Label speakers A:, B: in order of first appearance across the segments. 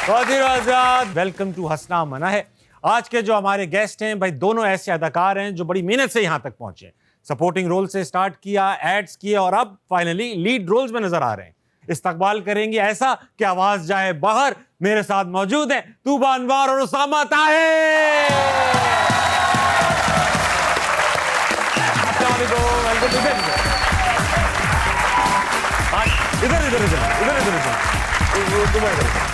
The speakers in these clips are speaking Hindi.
A: वेलकम टू हंसना मना है। आज के जो हमारे गेस्ट हैं भाई, दोनों ऐसे अदाकार हैं जो बड़ी मेहनत से यहाँ तक पहुंचे। सपोर्टिंग रोल से स्टार्ट किया, एड्स किए और अब फाइनली लीड रोल्स में नजर आ रहे हैं। इस्तकबाल करेंगे ऐसा कि आवाज जाए बाहर। मेरे साथ मौजूद हैं तूबा अनवर और उसामा ताहिर। इधर इधर इधर इधर इधर इधर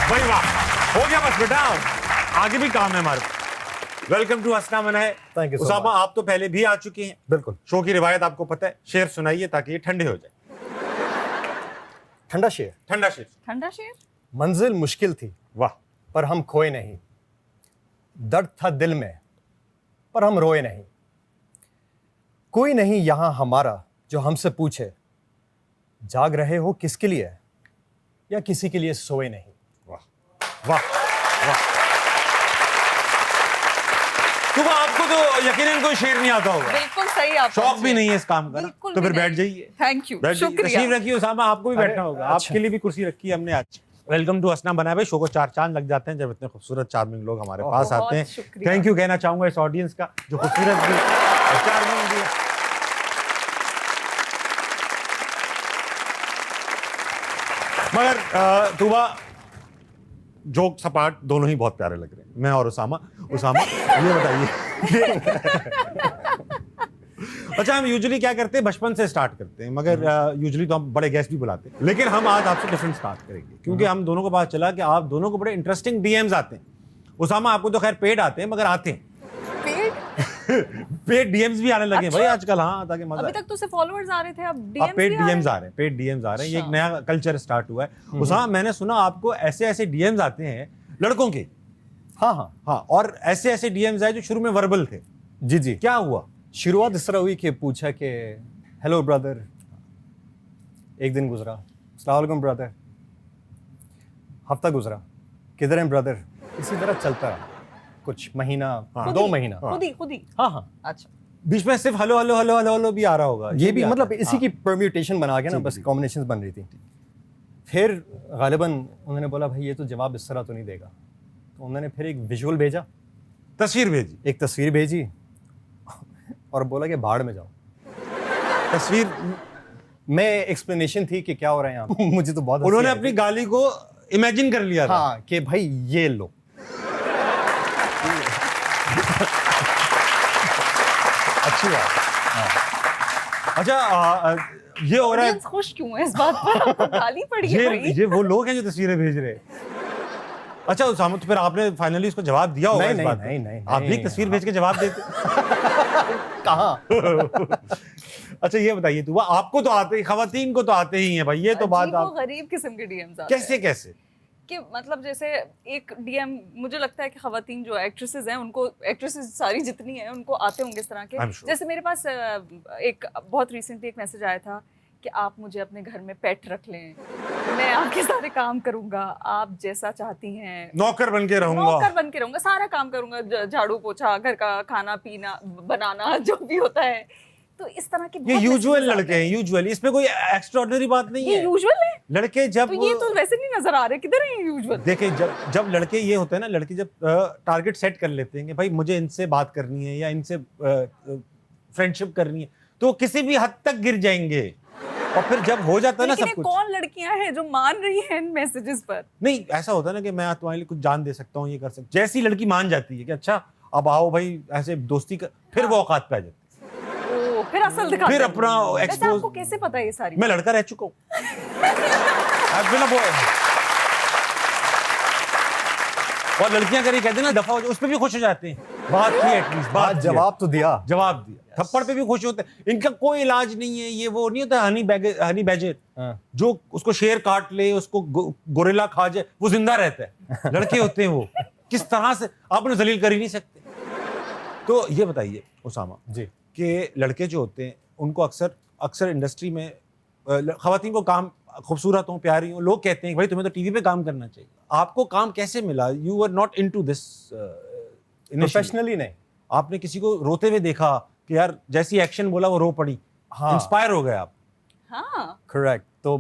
A: भाई, वाह, हो गया बस बेटा, आगे भी काम है हमारे। वेलकम टू हंसना मना है।
B: Thank you.
A: उसामा, आप तो पहले भी आ चुके हैं।
B: बिल्कुल।
A: शो की रिवायत आपको पता है, शेर सुनाइए ताकि ये ठंडे हो जाए।
B: ठंडा शेर।
A: ठंडा शेर।
C: ठंडा शेर।
B: मंजिल मुश्किल थी,
A: वाह।
B: पर हम खोए नहीं। दर्द था दिल में, पर हम रोए नहीं। कोई नहीं यहां हमारा जो हमसे पूछे, जाग रहे हो किसके लिए या किसी के लिए सोए नहीं।
A: वाह वाह वाह। तुम आपको तो यकीनन कोई शेर नहीं आता होगा।
C: बिल्कुल सही। आप
A: शौक भी नहीं है इस काम का,
C: बिल्कुल
A: तो फिर
C: भी
A: बैठ
C: नहीं।
A: जाइए।
C: थैंक यू,
A: तशरीफ
C: शुक्रिया।
A: रखिए उसामा, आपको भी बैठना होगा।
B: अच्छा।
A: आपके लिए भी कुर्सी रखी है हमने आज। वेलकम टू हंसना बना है भाई। शो को चार चांद लग जाते हैं जब इतने खूबसूरत चार्मिंग लोग हमारे पास
C: बहुत
A: आते हैं।
C: शुक्रिया।
A: थैंक यू कहना चाहूंगा इस ऑडियंस का जो खूबसूरत भी और चार्मिंग भी है। मगर तुबा, जोक सपाट दोनों ही बहुत प्यारे लग रहे हैं, मैं और उसामा। उसामा, ये बताइए। अच्छा, हम यूजुअली क्या करते हैं, बचपन से स्टार्ट करते हैं, मगर यूजुअली तो हम बड़े गेस्ट भी बुलाते हैं, लेकिन हम आज आपसे डिफरेंट स्टार्ट करेंगे क्योंकि हम दोनों को पता चला कि आप दोनों को बड़े इंटरेस्टिंग डीएम्स आते हैं। उसामा, आपको तो खैर पेड आते हैं, मगर आते हैं पेड डीएम्स भी आने लगे।
C: अच्छा?
A: भाई आजकल, हाँ, ताकि मजा
C: अभी तक तो सिर्फ फॉलोअर्स आ रहे थे, अब
A: अब
C: डीएम्स
A: पेड
C: भी आ
A: डीएम्स आ रहे हैं। पेड डीएम्स आ रहे हैं, ये एक नया कल्चर स्टार्ट हुआ है। उसामा, मैंने सुना आपको ऐसे ऐसे डीएम्स आते हैं लड़कों के।
B: हाँ हाँ
A: हाँ, और ऐसे ऐसे डीएम्स आए जो शुरू में वर्बल थे।
B: जी जी।
A: क्या हुआ?
B: शुरुआत इस तरह हुई कि पूछा कि हेलो ब्रदर, एक दिन गुजरा, अस्सलाम वालेकुम ब्रदर, हफ्ता गुजरा, किधर हैं ब्रदर, इसी तरह चलता रहा कुछ महीना,
A: हाँ।
B: 2 महीना।
C: खुद ही।
B: हाँ हाँ।
C: अच्छा।
A: बीच में सिर्फ hello hello hello hello hello भी आ रहा होगा।
B: ये भी
A: आता
B: मतलब
A: है।
B: इसी की परम्यूटेशन बना के ना,
A: जी,
B: बस
A: जी।
B: कॉम्बिनेशंस बन रही थी। फिर गालिबन उन्होंने बोला भाई ये तो जवाब इस तरह तो नहीं देगा, तो उन्होंने फिर एक विजुअल भेजा,
A: तस्वीर भेजी।
B: एक तस्वीर भेजी और बोला कि भाड़ में जाओ।
A: तस्वीर
B: मैं एक्सप्लेनेशन थी कि क्या हो रहा है यहाँ। मुझे तो बहुत हंसी
A: उन्होंने
B: आई
A: अपनी
B: थी।
A: गाली को इमेजिन कर लिया था।
B: हाँ कि भाई ये लो।
A: अच्छी बात। अच्छा, ये हो रहा है।
C: ऑडियंस खुश क्यों है इस बात पर? आपको गाली पड़ी है भाई।
A: ये वो लोग हैं जो तस्वीरें भेज रहे हैं। अच्छा उसामा, तो फिर आपने फाइनली उसको जवाब दिया होगा
B: नहीं,
A: इस
B: नहीं,
A: बात पे?
B: नहीं, नहीं,
A: आप भी
B: नहीं।
A: एक तस्वीर भेज के जवाब देते।
B: कहाँ?
A: अच्छा ये बताइए, तो आपको तो आते ही, खवातीन को तो आते ही हैं भाई, ये तो बात
C: अजीब व
A: आप
C: गरीब किस्म के डीएम्स आते
A: कैसे
C: हैं
A: कैसे?
C: कि मतलब जैसे एक डीएम, मुझे लगता है कि खवातीन जो एक्ट्रेसेस हैं उनको, एक्ट्रेसेस सारी जितनी हैं उनको आते होंगे इस तरह के।
A: I'm sure.
C: जैसे मेरे पास एक बहुत रिसेंटली एक मैसेज आया था कि आप मुझे अपने घर में पेट रख लें, मैं आपके सारे काम करूंगा, आप जैसा चाहती हैं,
A: नौकर बन के रहूंगा।
C: नौकर बन के रहूंगा, सारा काम करूंगा, झाड़ू पोछा, घर का खाना पीना बनाना, जो भी होता है। तो इस तरह के
A: ये
C: बहुत
A: यूजुअल
C: messages आते
A: लड़के हैं, यूजुअली, इसमें कोई एक्स्ट्राऑर्डिनरी बात नहीं
C: ये
A: है।
C: यूजुअल है।
A: लड़के जब
C: तो ये तो वैसे नहीं नजर आ रहे, किधर है ये यूजुअल?
A: देखिए, जब लड़के ये होते हैं ना, लड़के जब टारगेट सेट कर लेते हैं कि भाई मुझे इनसे बात करनी है या इनसे फ्रेंडशिप करनी है, तो किसी भी हद तक गिर जाएंगे। और फिर जब हो जाता है ना
C: लेकिन
A: सब
C: ये
A: कुछ,
C: कौन लड़कियां हैं जो मान रही हैं इन मैसेजेस पर?
A: नहीं ऐसा होता है ना कि मैं तुम्हारे लिए कुछ जान दे सकता हूँ, ये कर सकता, जैसी लड़की मान जाती है कि अच्छा अब आओ भाई ऐसे दोस्ती कर, फिर वो औकात पे आ जाती है।
C: ओ, फिर असल दिखाते
A: फिर
C: हैं।
A: अपना
C: वैसे
A: expose-
C: आपको कैसे पता है ये सारी?
A: मैं लड़का रह चुका हूँ। I've been a boy। और लड़कियां करी कहते हैं ना दफा हो जाओ, उस पर भी खुश हो जाते हैं। बात की एटलीस्ट, बात
B: बात
A: की
B: जवाब तो दिया।
A: जवाब दिया, थप्पड़ पे भी खुश होते हैं। इनका कोई इलाज नहीं है, ये वो नहीं होता हनी बैजर
B: हाँ।
A: जो उसको शेर काट ले, उसको गोरिल्ला खा जाए, वो जिंदा रहता है। लड़के होते हैं वो, किस तरह से आप उन्हें जलील कर ही नहीं सकते। तो ये बताइए उसामा
B: जी।
A: कि लड़के जो होते हैं उनको अक्सर इंडस्ट्री में खवातीन को काम खूबसूरत हो, प्यारी हो, लोग कहते हैं भाई तुम्हें तो टीवी पे काम करना चाहिए। आपको काम कैसे मिला? You are not into this
B: professionally नहीं।
A: आपने किसी को रोते हुए देखा कि यार जैसी एक्शन बोला वो रो पड़ी,
B: हाँ।
A: इंस्पायर हो गए आप?
C: हाँ,
B: करेक्ट। तो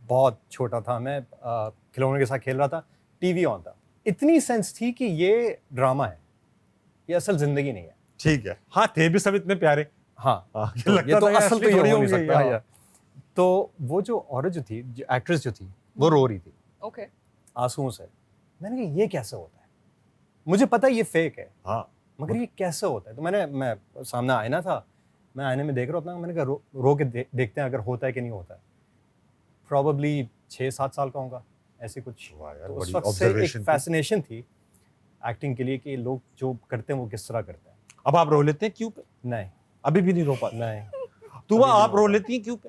B: बहुत छोटा था मैं, खिलौने के साथ खेल रहा था, टीवी ऑन था, इतनी सेंस थी कि ये ड्रामा है, ये असल जिंदगी नहीं है।
A: ठीक है, हाँ थे भी सब इतने प्यारे।
B: हाँ,
A: हाँ,
B: तो
A: लगता
B: ये तो
A: था यार,
B: असल
A: असली
B: तो ये
A: थोड़ी
B: हो नहीं
A: होंगे,
B: सकता
A: हाँ।
B: यार। तो वो जो औरत जो थी, जो एक्ट्रेस जो थी, वो रो रही थी
C: ओके
B: आंसुओं से। मैंने कहा ये कैसे होता है, मुझे पता है ये फेक है,
A: हाँ
B: मगर ये कैसे होता है। तो मैं सामने आईना था, मैं आईने में देख रहा था, मैंने कहा रो के देखते हैं अगर होता है कि नहीं होता है। प्रॉबली 6-7 साल का होगा, ऐसे कुछ।
A: वाह यार,
B: तो उस
A: बड़ी
B: वक्त से
A: observation
B: एक
A: थी।
B: फैसिनेशन थी एक्टिंग के लिए कि लोग जो करते हैं वो किस तरह करते हैं।
A: अब आप रो लेते हैं क्यों पे?
B: नहीं
A: अभी भी नहीं रो पाते?
B: नहीं,
A: तुबा
B: अभी भी
A: आप
B: नहीं
A: रो
B: होता।
A: लेती हैं क्यों पे?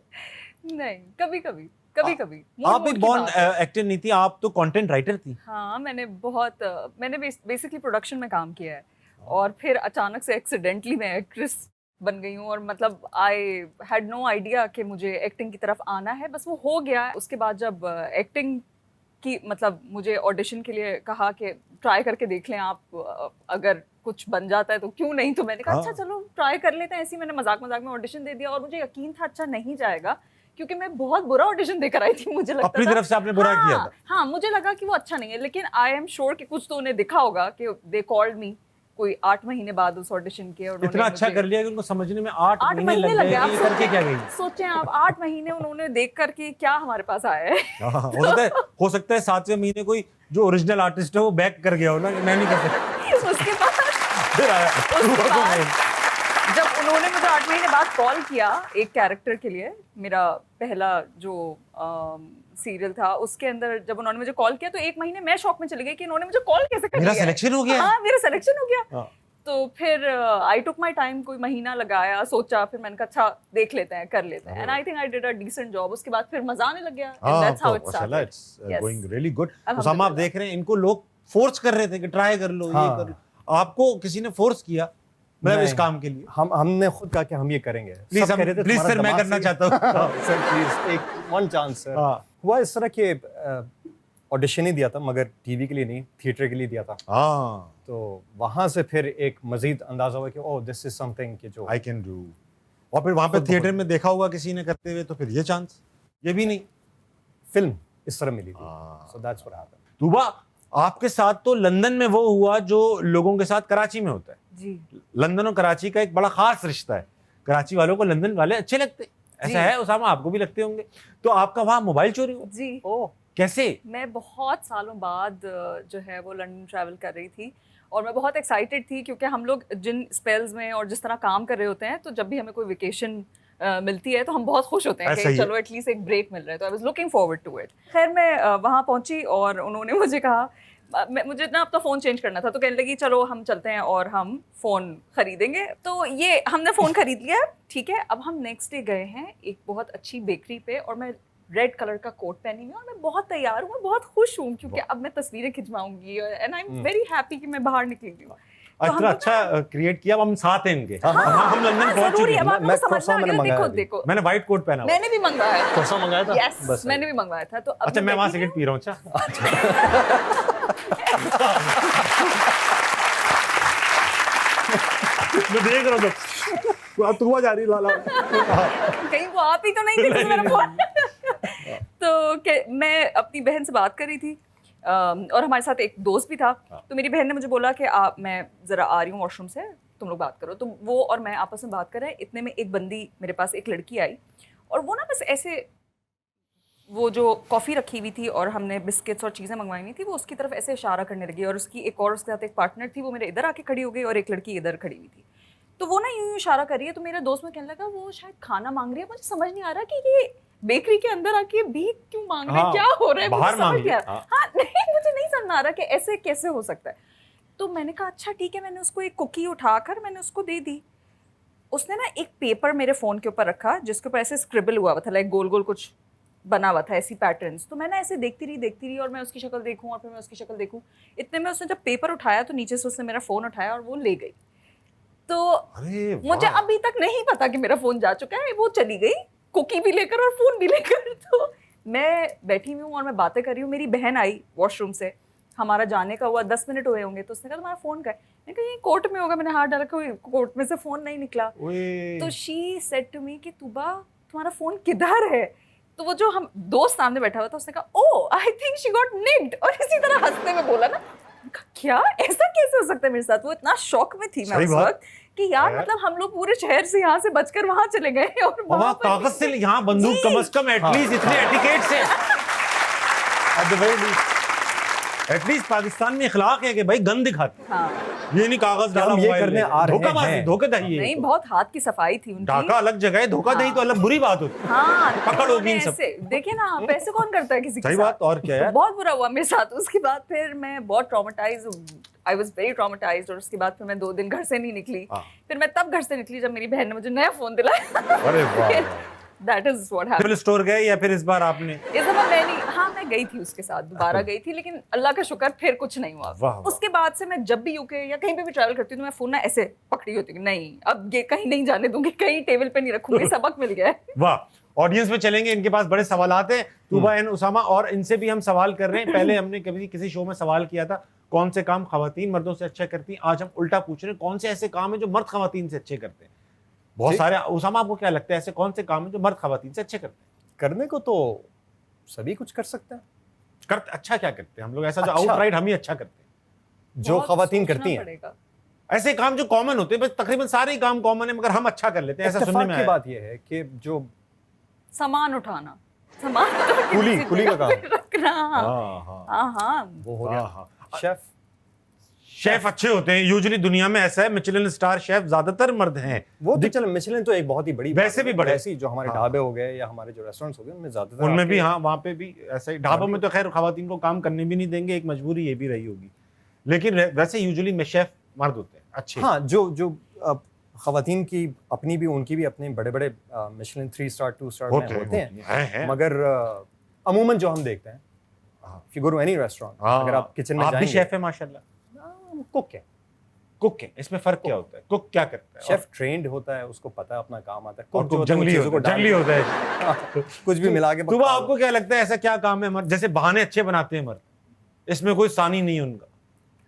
C: नहीं, कभी कभी कभी कभी
A: आप एक बॉर्न एक्टर नहीं थी, आप तो कंटेंट राइटर थी।
C: हाँ मैंने बेसिकली प्रोडक्शन में काम किया है और फिर अचानक से एक्सीडेंटली मैं एक्ट्रेस बन गई हूँ और मतलब आई हैड नो आइडिया कि मुझे एक्टिंग की तरफ आना है, बस वो हो गया। उसके बाद जब एक्टिंग की मतलब मुझे ऑडिशन के लिए कहा कि ट्राई करके देख लें आप, अगर कुछ बन जाता है तो क्यों नहीं। तो मैंने कहा
A: हाँ।
C: अच्छा चलो ट्राई कर लेते हैं। ऐसे ही मैंने मजाक मजाक में ऑडिशन दे दिया और मुझे यकीन था अच्छा नहीं जाएगा क्योंकि मैं बहुत बुरा ऑडिशन देकर आई थी। मुझे लगता
A: अपनी
C: था
A: तरफ से आपने बुरा किया था।
C: हाँ, मुझे लगा कि वो अच्छा नहीं है, लेकिन आई एम श्योर कि कुछ तो उन्हें दिखा होगा कि दे कॉल्ड मी कोई 8 महीने बाद उस ऑडिशन के। और
A: इतना अच्छा कर लिया कि उनको समझने में 8
C: 8
A: महीने लग
C: लगे।
A: गए
C: आप
A: कि ये करके क्या गई।
C: सोचें आप 8 महीने उन्होंने देख कर कि क्या हमारे पास आया है।
A: हाँ, हो सकता है 7वें महीने कोई जो ओरिजिनल आर्टिस्ट है वो बैक कर गया हो ना कि मैं नहीं कर सकता।
C: उसके बाद
A: फिर आया
C: उसके बाद जब उन्होंने मुझे 8 महीने बाद कॉल किया एक कैरेक्टर के लिए, मेरा पहला जो सीरियल था उसके अंदर जब उन्होंने मुझे कॉल किया तो 1 महीने मैं शॉक में चली गई कि इन्होंने मुझे कॉल कैसे कर लिया।
A: मेरा सिलेक्शन हो गया।
C: हाँ, मेरा सिलेक्शन हो गया।
A: हाँ।
C: तो फिर आई टुक माई टाइम, कोई महीना लगाया, सोचा, फिर मैंने कहा अच्छा देख लेते हैं, कर लेते हैं। And I think I did a decent job. उसके बाद फिर मजा आने लग गया। And that's how it started.
A: It's going really good. Usama आप देख रहे हैं इनको लोग फोर्स कर रहे थे कि ट्राई कर लो, ये कर लो। आपको किसी ने फोर्स किया मतलब इस काम के लिए?
B: हमने खुद कहा कि हम ये करेंगे।
A: प्लीज
B: सब कह रहे थे
A: प्लीज
B: तुम्हारा
A: सर मैं
B: दिमाग
A: करना
B: सही-
A: चाहता हूँ।
B: सर प्लीज एक वन चांस सर।
A: हाँ।
B: हुआ इस तरह के ऑडिशन ही दिया था, मगर टीवी के लिए नहीं, थिएटर के लिए दिया था।
A: हाँ,
B: तो वहां से फिर एक मजीद अंदाजा हुआ कि ओह दिस इज समथिंग कि जो
A: आई कैन डू। और फिर वहां पे
B: खुद
A: थिएटर में देखा होगा किसी ने करते हुए, तो फिर ये चांस ये भी नहीं।
B: फिल्म इस तरह मिली थी।
A: हाँ।
B: So that's what happened.
A: Tuba आपके साथ तो लंदन में वो हुआ जो लोगों के साथ कराची में होता है।
C: जी
A: लंदन और कराची का एक बड़ा खास रिश्ता है। कराची वालों को लंदन वाले अच्छे लगते हैं, ऐसा है उसामा, आपको भी लगते होंगे। तो आपका वहां मोबाइल चोरी हुआ?
C: जी।
B: ओह
A: कैसे?
C: मैं बहुत सालों बाद जो है वो लंदन ट्रैवल कर रही थी और मैं बहुत एक्साइटेड थी क्योंकि हम लोग जिन स्पेल्स में और जिस तरह काम कर रहे होते हैं तो जब भी हमें कोई वेकेशन मिलती है तो हम बहुत खुश होते हैं
A: ऐसा
C: कि
A: ही है।
C: चलो एटलीस्ट एक ब्रेक मिल रहा है। तो I was looking forward to it. खैर मैं वहाँ पहुंची और उन्होंने मुझे कहा मुझे ना अपना फ़ोन चेंज करना था, तो कहने लगी चलो हम चलते हैं और हम फ़ोन खरीदेंगे। तो ये हमने फ़ोन खरीद लिया, ठीक है। अब हम नेक्स्ट डे गए हैं एक बहुत अच्छी बेकरी पे और मैं रेड कलर का कोट पहनी हुई और मैं बहुत तैयार हूँ, मैं बहुत खुश हूँ क्योंकि अब मैं तस्वीरें खिंचवाऊंगी and I am very happy कि मैं बाहर निकली हूँ।
A: इतना अच्छा क्रिएट किया। अब हम साथ हैं इनके। हम लंदन पहुंच
C: जरूरी
A: चुके
C: है,
A: हैं।
C: अब आपको
B: मैं
C: समझना
B: croissant मैंने
C: है।
B: मंगाया
C: देखो
B: अभी।
C: देखो
A: मैंने व्हाइट कोट पहना हुआ।
C: मैंने भी मंगवाया है।
B: कोसा मंगाया था।
C: यस
B: बस
C: मैंने भी मंगवाया था। तो अब
A: अच्छा, मैं वहां सिगरेट पी रहा हूँ। अच्छा मैं देख रहा हूँ तो हुआ जा रही लाला।
C: कहीं वो आप ही तो नहीं थे मेरा फोन। तो मैं अपनी बहन से बात कर रही थी और हमारे साथ एक दोस्त भी था। तो मेरी बहन ने मुझे बोला कि मैं ज़रा आ रही हूँ वॉशरूम से, तुम लोग बात करो। तो वो और मैं आपस में बात कर रहे हैं, इतने में एक बंदी मेरे पास, एक लड़की आई और वो ना बस ऐसे, वो जो कॉफ़ी रखी हुई थी और हमने बिस्किट्स और चीज़ें मंगवाई हुई थी, वो उसकी तरफ ऐसे इशारा करने लगी और उसकी एक और उसके साथ एक पार्टनर थी, वो मेरे इधर आके खड़ी हो गई और एक लड़की इधर खड़ी हुई थी। तो वो ना यूं इशारा कर रही है। तो मेरा दोस्त में कहने लगा वो शायद खाना मांग रही है। मुझे समझ नहीं आ रहा कि ये बेकरी के अंदर आके भीख क्यों मांग रहे हैं,
A: हाँ,
C: क्या हो रहा है,
A: बाहर
C: मुझे समझ
A: मांगी।
C: नहीं आ रहा। हाँ नहीं, मुझे नहीं समझ आ रहा कि ऐसे कैसे हो सकता है। तो मैंने कहा अच्छा ठीक है। मैंने उसको एक कुकी उठाकर मैंने उसको दे दी। उसने ना एक पेपर मेरे फ़ोन के ऊपर रखा जिसके ऊपर ऐसे स्क्रिबल हुआ हुआ था, लाइक गोल गोल कुछ बना हुआ था, ऐसी पैटर्न्स। तो मैं ना ऐसे देखती रही और मैं उसकी शक्ल देखूं और फिर मैं उसकी शक्ल देखूं। इतने में उसने जब पेपर उठाया तो नीचे से उसने मेरा फ़ोन उठाया और वो ले गई। तो
A: अरे
C: मुझे अभी तक नहीं पता कि मेरा फ़ोन जा चुका है। वो चली गई कुकी भी लेकर और फ़ोन भी लेकर। तो मैं बैठी हुई हूँ और मैं बातें कर रही हूँ। मेरी बहन आई वॉशरूम से, हमारा जाने का हुआ 10 मिनट हुए होंगे। तो उसने कहा तुम्हारा फ़ोन का है? मैंने कहा ये कोट में होगा। मैंने हाथ डाला, कोई कोट में से फ़ोन नहीं निकला। तो शी सेड टू मी कि तुबा तुम्हारा फ़ोन किधर है? तो वो जो हम दोस्त सामने बैठा हुआ था उसने कहा ओह आई थिंक शी गॉट निक्ड, और इसी तरह हंसते में बोला ना, क्या ऐसा कैसे हो सकता है मेरे साथ। वो इतना शॉक में थी मैं
A: सही
C: उस
A: बात।
C: वक्त कि यार मतलब हम लोग पूरे शहर से यहाँ से बचकर वहां चले गए और
A: वहाँ
C: वहां पर
A: कागज से यहाँ बंदूक कम से कम एटलीस्ट इतने एटिकेट से at the very least at least Pakistan में इखलाक है कि भाई गन दिखाते
C: हाँ
A: ये नहीं कागज डाला
B: हम ये
A: मोबाइल
B: करने
A: में।
B: आ रहे
A: धोखाबाजी
B: हैं।
A: धोखाधड़ी है
C: नहीं,
A: ये तो।
C: बहुत हाथ की सफाई थी उनकी।
A: ढाका अलग जगह है, धोखाधड़ी तो अलग बुरी बात होती है।
C: हाँ
A: पकड़ होगी इन सब।
C: ऐसे देखिए ना आप, ऐसे कौन करता है किसी के
A: सही
C: साथ?
A: बात, और क्या है?
C: तो बहुत बुरा हुआ मेरे साथ। उसके बाद फिर मैं बहुत traumatise, I was very traumatised, और उसके बाद फिर मैं 2 दिन घर से नहीं निकली।
A: हाँ।
C: फिर मैं तब घर से निकली जब मेरी बहन ने मुझे नया फोन दिलाया।
A: अरे वाह
C: that is what happened.
A: Civil store गए या फिर इस बार आपने?
C: इस दफा मैं नहीं, हाँ मैं गई थी उसके साथ, दोबारा गई थी, लेकिन अल्लाह का शुक्र फिर कुछ नहीं हुआ।
A: वाह, वाह।
C: उसके बाद से मैं जब भी यूके या कहीं पे भी ट्रैवल करती हूँ तो मैं फोन ना ऐसे पकड़ी होती हूँ, नहीं अब ये कहीं नहीं जाने दूंगी, कहीं टेबल पे नहीं रखूंगी, सबक मिल गया है।
A: वाह, ऑडियंस में चलेंगे, इनके पास बड़े सवालात हैं तूबा एंड उसामा, और इनसे भी हम सवाल कर रहे हैं। पहले हमने कभी किसी शो में सवाल किया था कौन से काम खवातीन मर्दों से अच्छे करती हैं, आज हम उल्टा पूछ रहे हैं कौन से ऐसे काम है जो मर्द खवातीन से अच्छे करते हैं। बहुत सारे, उसामा आपको क्या लगता है ऐसे कौन से काम है जो मर्द खवातीन से अच्छे करते हैं?
B: करने को तो सभी कुछ कर सकते हैं,
A: करते अच्छा क्या करते हैं हम लोग ऐसा जो
B: अच्छा।
A: आउटराइट हम ही अच्छा करते हैं?
B: जो
C: बहुत
B: खवातीन
C: सोचना
B: करती हैं।
C: पड़ेगा।
A: ऐसे काम जो कॉमन होते हैं, बस तकरीबन सारे ही काम कॉमन है मगर हम अच्छा कर लेते हैं, ऐसा सुनने
B: इत्तेफाक
A: में
B: की
A: आया।
B: बात यह है कि जो
C: सामान उठाना, सामान
B: कुली का काम।
C: रखना।
A: हाँ, हाँ।
C: हाँ हाँ
B: वो हो
A: हाँ,
B: गया
A: हाँ।
B: शेफ।
A: शेफ अच्छे होते हैं यूजुअली, दुनिया में ऐसा है, मिचेलिन स्टार शेफ ज्यादातर मर्द हैं।
B: वो तो चलो मिशेलिन तो एक बहुत ही बड़ी
A: वैसे भी बड़े।
B: ऐसी जो हमारे
A: हाँ।
B: ढाबे हो गए या हमारे जो रेस्टोरेंट्स हो गए उनमें ज्यादातर
A: उनमें भी,
B: आपके-
A: हाँ वहाँ पे भी ऐसा ही। ढाबों में तो खैर खवातीन को काम करने भी नहीं देंगे, एक मजबूरी ये भी रही होगी, लेकिन वैसे यूजुअली में शेफ मर्द होते हैं अच्छे।
B: हाँ जो जो खवातीन की अपनी भी उनकी भी अपने बड़े बड़े मिशेलिन 3 स्टार 2 स्टार में होते हैं, मगर अमूमन जो हम देखते हैं if you go to any restaurant, अगर आप किचन में
A: आप भी
B: जाएंगे,
A: शेफ है माशाल्लाह।
B: कुक है,
A: कुक है, इसमें फर्क क्या होता है? कुक क्या करता है?
B: शेफ ट्रेंड होता है, उसको पता है अपना काम आता है।
A: और
B: कुक जो
A: कुक
B: होता है, वो
A: जंगली
B: चीज़ों को
A: होता है,
B: डाल-
A: जंगली होता है।
B: कुछ भी मिला के
A: तो
B: पका
A: आपको क्या लगता है ऐसा क्या काम है मर्द, जैसे बहाने अच्छे बनाते हैं मर्द, इसमें कोई सानी नहीं है उनका,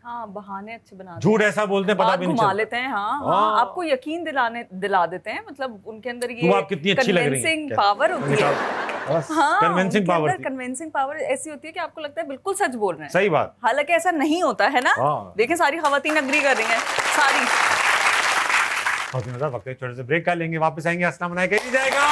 C: हाँ, बहाने अच्छे बनाते हैं,
A: झूठ ऐसा बोलते हैं पता
C: बात
A: भी नहीं
C: घुमा
A: चलता।
C: लेते हैं। हाँ
A: हाँ।
C: हाँ, आपको यकीन दिला देते हैं, मतलब उनके अंदर ये
A: तुम आप कितनी अच्छी लग रही हैं।
C: कन्विंसिंग पावर होती है। हाँ,
A: कन्विंसिंग पावर थी।
C: कन्विंसिंग पावर ऐसी होती है कि आपको लगता है बिल्कुल सच बोल रहे हैं,
A: सही बात।
C: हालांकि ऐसा नहीं होता है ना।
A: हाँ।
C: देखिए सारी खवातीन अग्री कर रही हैं, सारी।
A: बहुत ही मजा, वक्त है छोटे से ब्रेक का लेंगे, वापस आएंगे, हंसना मनाया कहीं जाएगा।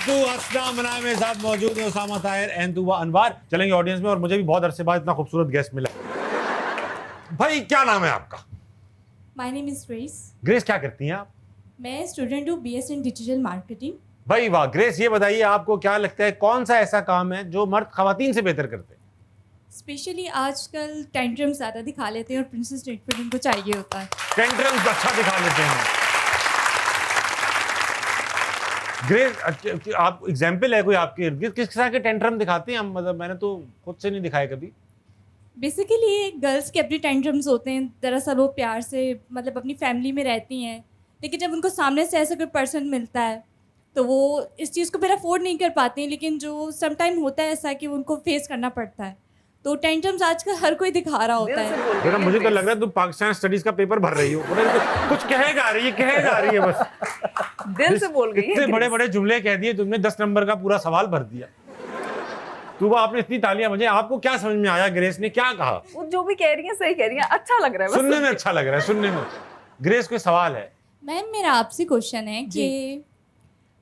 A: हंसना मनाया में साथ मौजूद है उसामा ताहिर एंड तूबा अनवर। चलेंगे ऑडियंस में, और मुझे भी बहुत अरसे बाद इतना खूबसूरत गेस्ट मिला। भाई क्या नाम है आपका?
D: My name is grace.
A: Grace, क्या करती हैं आप?
D: मैं स्टूडेंट हूँ बीएस इन डिजिटल मार्केटिंग।
A: भाई वाह। ग्रेस, ये बताइए आपको क्या लगता है कौन सा ऐसा काम है जो मर्द खवातीन से बेहतर करते हैं?
D: स्पेशली आजकल टेंट्रम ज़्यादा दिखा लेते हैं और प्रिंसेस ट्रीटमेंट उनको चाहिए होता है।
A: टेंट्रम्स अच्छा दिखा लेते हैं। ग्रेस, आप एग्जाम्पल है कोई आपके इर्द गिर्द किस तरह के टेंट्रम दिखाते हैं? हम मतलब मैंने तो खुद से नहीं दिखाए कभी।
D: बेसिकली गर्ल्स के अपने टेंट्रम्स होते हैं, दरअसल वो प्यार से मतलब अपनी फैमिली में रहती हैं, लेकिन जब उनको सामने से ऐसा कोई पर्सन मिलता है तो वो इस चीज़ को फिर अफोर्ड नहीं कर पाते हैं, लेकिन जो सम टाइम होता है ऐसा कि उनको फेस करना पड़ता है। तो टेंट्रम्स आजकल हर कोई दिखा रहा होता है।
A: जरा मुझे तो लग रहा है तुम पाकिस्तान स्टडीज का पेपर भर रही हो। कुछ कहे जा रही है बस।
C: दिल से बोल गई है
A: इतने
C: ग्रेस।
A: बड़े बड़े जुमले कह दिए तुमने, 10 नंबर का पूरा सवाल भर दिया। तो आपने इतनी तालियां बजाई, आपको क्या समझ में आया? ग्रेस ने क्या कहा?
C: वो जो भी कह रही है सही कह रही है, अच्छा लग रहा है बस
A: सुनने में अच्छा लग रहा है, सुनने में। ग्रेस, कोई सवाल है?
D: मैम मेरा आपसे क्वेश्चन है कि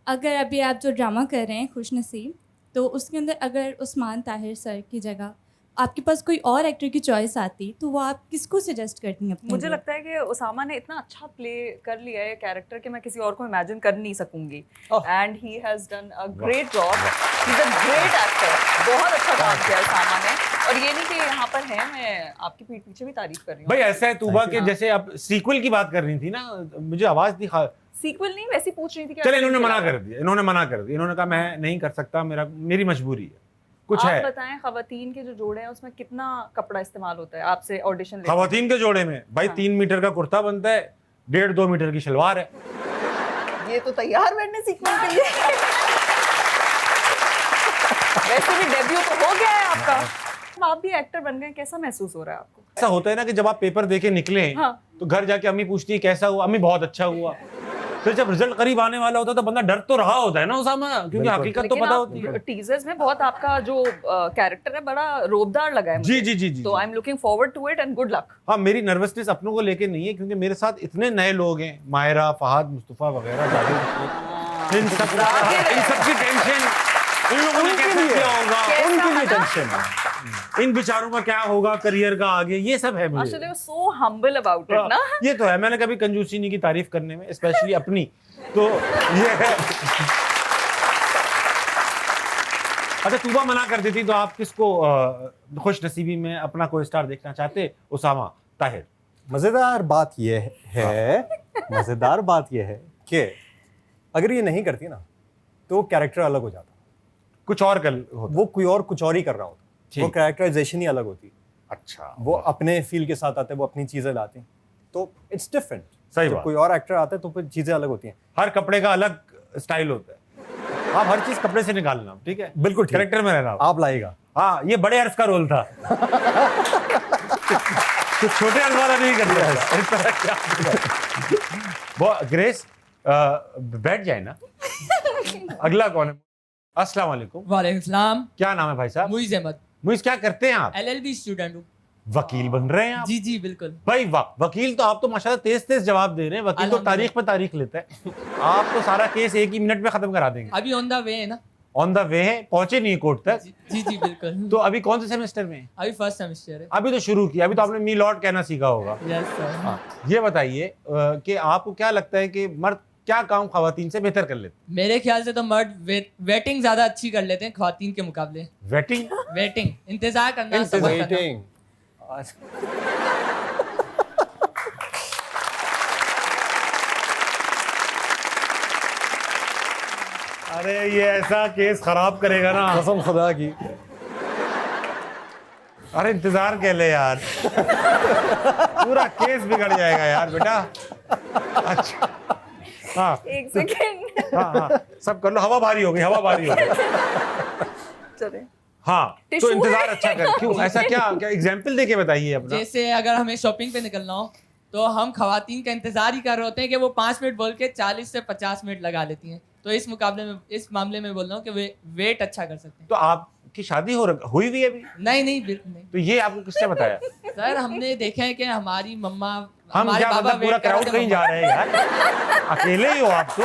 D: अगर अभी आप जो ड्रामा कर रहे हैं खुशनसीब, तो उसके अंदर अगर उस्मान ताहिर सर की जगह आपके पास कोई और एक्टर की चॉइस आती तो वो आप किसको सजेस्ट करती हैं अपने
C: मुझे
D: लिए?
C: लगता है कि उसामा ने इतना अच्छा प्ले कर लिया है कैरेक्टर कि मैं किसी और को इमेजिन कर नहीं सकूंगी। And he has done a great job, he is a great actor. बहुत अच्छा काम किया उसामा ने, और ये नहीं कि यहाँ पर है, मैं आपकी पीठ पीछे भी तारीफ कर रही हूँ।
A: भाई ऐसा है तूबा के, जैसे आप सीक्वल की बात कर रही थी ना, मुझे आवाज दी
C: सीक्वल नहीं, वैसी पूछ रही थी कि
A: चले,
C: आप
A: इन्होंने
C: क्या
A: मना
C: करा?
A: कर दिया, इन्होंने कहा मैं नहीं कर सकता, मेरी मजबूरी है। कुछ
C: आप
A: है
C: बताएं खवातीन के जो जोड़े हैं उसमें कितना कपड़ा इस्तेमाल होता है? आपसे ऑडिशन लेते
A: खवातीन के जोड़े में भाई 3 मीटर का कुर्ता बनता है, 1.5-2 मीटर की शलवार है।
C: हैं। ये तो तैयार बैठने सीखने के लिए वैसे भी डेब्यू तो हो गया है आपका, आप भी एक्टर बन गए, कैसा महसूस हो रहा है आपको?
A: ऐसा होता है ना कि जब आप पेपर देके निकले
C: हाँ।
A: तो घर जाके अम्मी पूछती है कैसा हुआ, अम्मी बहुत अच्छा हुआ। फिर जब रिजल्ट करीब आने वाला होता है तो बंदा डर तो रहा होता है ना उसामा, क्योंकि
B: बिल्कुल।
A: हकीकत तो
C: लेकिन
A: पता
C: आप
A: होती है।
C: टीजर्स में बहुत आपका जो कैरेक्टर है बड़ा रोबदार लगा है मुझे।
A: जी जी जी जी
C: तो I am looking forward to it and good luck.
A: हाँ, मेरी नर्वसनेस अपनों को लेके नहीं है, क्योंकि मेरे साथ इतने नए लोग हैं, मायरा, फहद, मुस्तफा वगैरह, जावेद, इन सब की टेंशन, इन लोगों ने कैसे किया होगा,
B: उनके लिए टेंशन,
A: इन बेचारों का क्या होगा करियर का आगे, ये सब है मुझे।
C: Actually, they were so humble about it, ना?
A: ये तो है, मैंने कभी कंजूसी नहीं की तारीफ करने में, स्पेशली अपनी, तो ये है। अच्छा, तूबा मना कर देती तो आप किसको खुश नसीबी में अपना कोई स्टार देखना चाहते? उसामा, ताहिर।
B: मजेदार बात यह है, मजेदार बात यह है कि अगर ये नहीं करती ना तो कैरेक्टर अलग हो जाता,
A: कुछ और कर होता।
B: वो कोई और कुछ और ही कर रहा होता,
A: ठीक।
B: वो कैरेक्टराइजेशन ही अलग होती,
A: अच्छा,
B: वो अपने फील के साथ आते, वो अपनी चीजें लाते, तो इट्स डिफरेंट।
A: सही
B: जब
A: बात।
B: कोई और एक्टर आता है तो फिर चीजें अलग होती हैं।
A: हर कपड़े का अलग स्टाइल होता है, आप हर चीज कपड़े से निकालना, ठीक है?
B: बिल्कुल ठीक।
A: कैरेक्टर में रहना।
B: आप लाएगा।
A: हाँ, ये बड़े अर्ज का रोल था। तो छोटे अर्ज वाला नहीं कर रहा था। इस तरह क्या? वो ग्रेस बैठ जाए ना। अगला कौन है? अस्सलाम वालेकुम।
E: वालेकुम सलाम।
A: क्या नाम है भाई साहब?
E: मुइज़ अहमद,
A: मुइज़, क्या करते हैं आप?
E: LLB स्टूडेंट हूँ।
A: वकील बन रहे हैं आप?
E: जी जी बिल्कुल।
A: भाई वाह, वकील तो आप तो माशाल्लाह तेज तेज जवाब दे रहे हैं। वकील तो तारीख पे तारीख लेता है। आप तो सारा केस एक ही मिनट में खत्म करा देंगे।
E: अभी ऑन द वे है ना।
A: ऑन द वे है, पहुंचे नहीं कोर्ट तक।
E: जी जी बिल्कुल।
A: तो अभी कौन से सेमेस्टर में हैं?
E: अभी फर्स्ट सेमेस्टर है।
A: अभी तो शुरू किया, अभी तो आपने मी लॉर्ड कहना सीखा होगा।
E: Yes sir.
A: हाँ, ये बताइए कि आपको क्या लगता है कि मर्द क्या काम खवातीन से बेहतर कर लेते?
E: मेरे ख्याल से तो मर्द वेटिंग ज्यादा अच्छी कर लेते हैं ख्वातीन के मुकाबले।
A: वेटिंग?
E: वेटिंग, इंतजार करना, सब्र करना।
B: वेटिंग।
A: अरे ये ऐसा केस खराब करेगा ना।
B: कसम खुदा की।
A: अरे इंतजार कह ले यार। पूरा केस बिगड़ जाएगा यार बेटा। अच्छा, हाँ
C: एक सेकंड।
A: हाँ हाँ, सब कर लो। हवा भारी हो गई, हवा भारी हो गई।
C: चले।
A: हाँ, तो
C: टिश्यू
A: इंतजार
C: है।
A: अच्छा कर। क्यों ऐसा? क्या क्या एग्जाम्पल दे के बताइए अपना।
E: जैसे अगर हमें शॉपिंग पे निकलना हो तो हम खवातीन का इंतजार ही कर रहे होते हैं कि वो 5 मिनट बोल के 40 से 50 मिनट लगा लेती हैं। तो इस मुकाबले में, इस मामले में बोल रहा हूँ कि वे वेट अच्छा कर सकते हैं।
A: तो आपकी शादी हुई भी है अभी?
E: नहीं नहीं बिल्कुल नहीं
A: तो ये आपको किसने बताया?
E: सर, हमने देखा है कि हमारी मम्मा,
A: हम
E: हमारे
A: क्या
E: बाबा
A: मतलब पूरा
E: वेट कर रहे
A: क्राउड
E: थे,
A: कहीं जा रहे हैं यार? अकेले ही हो आप तो?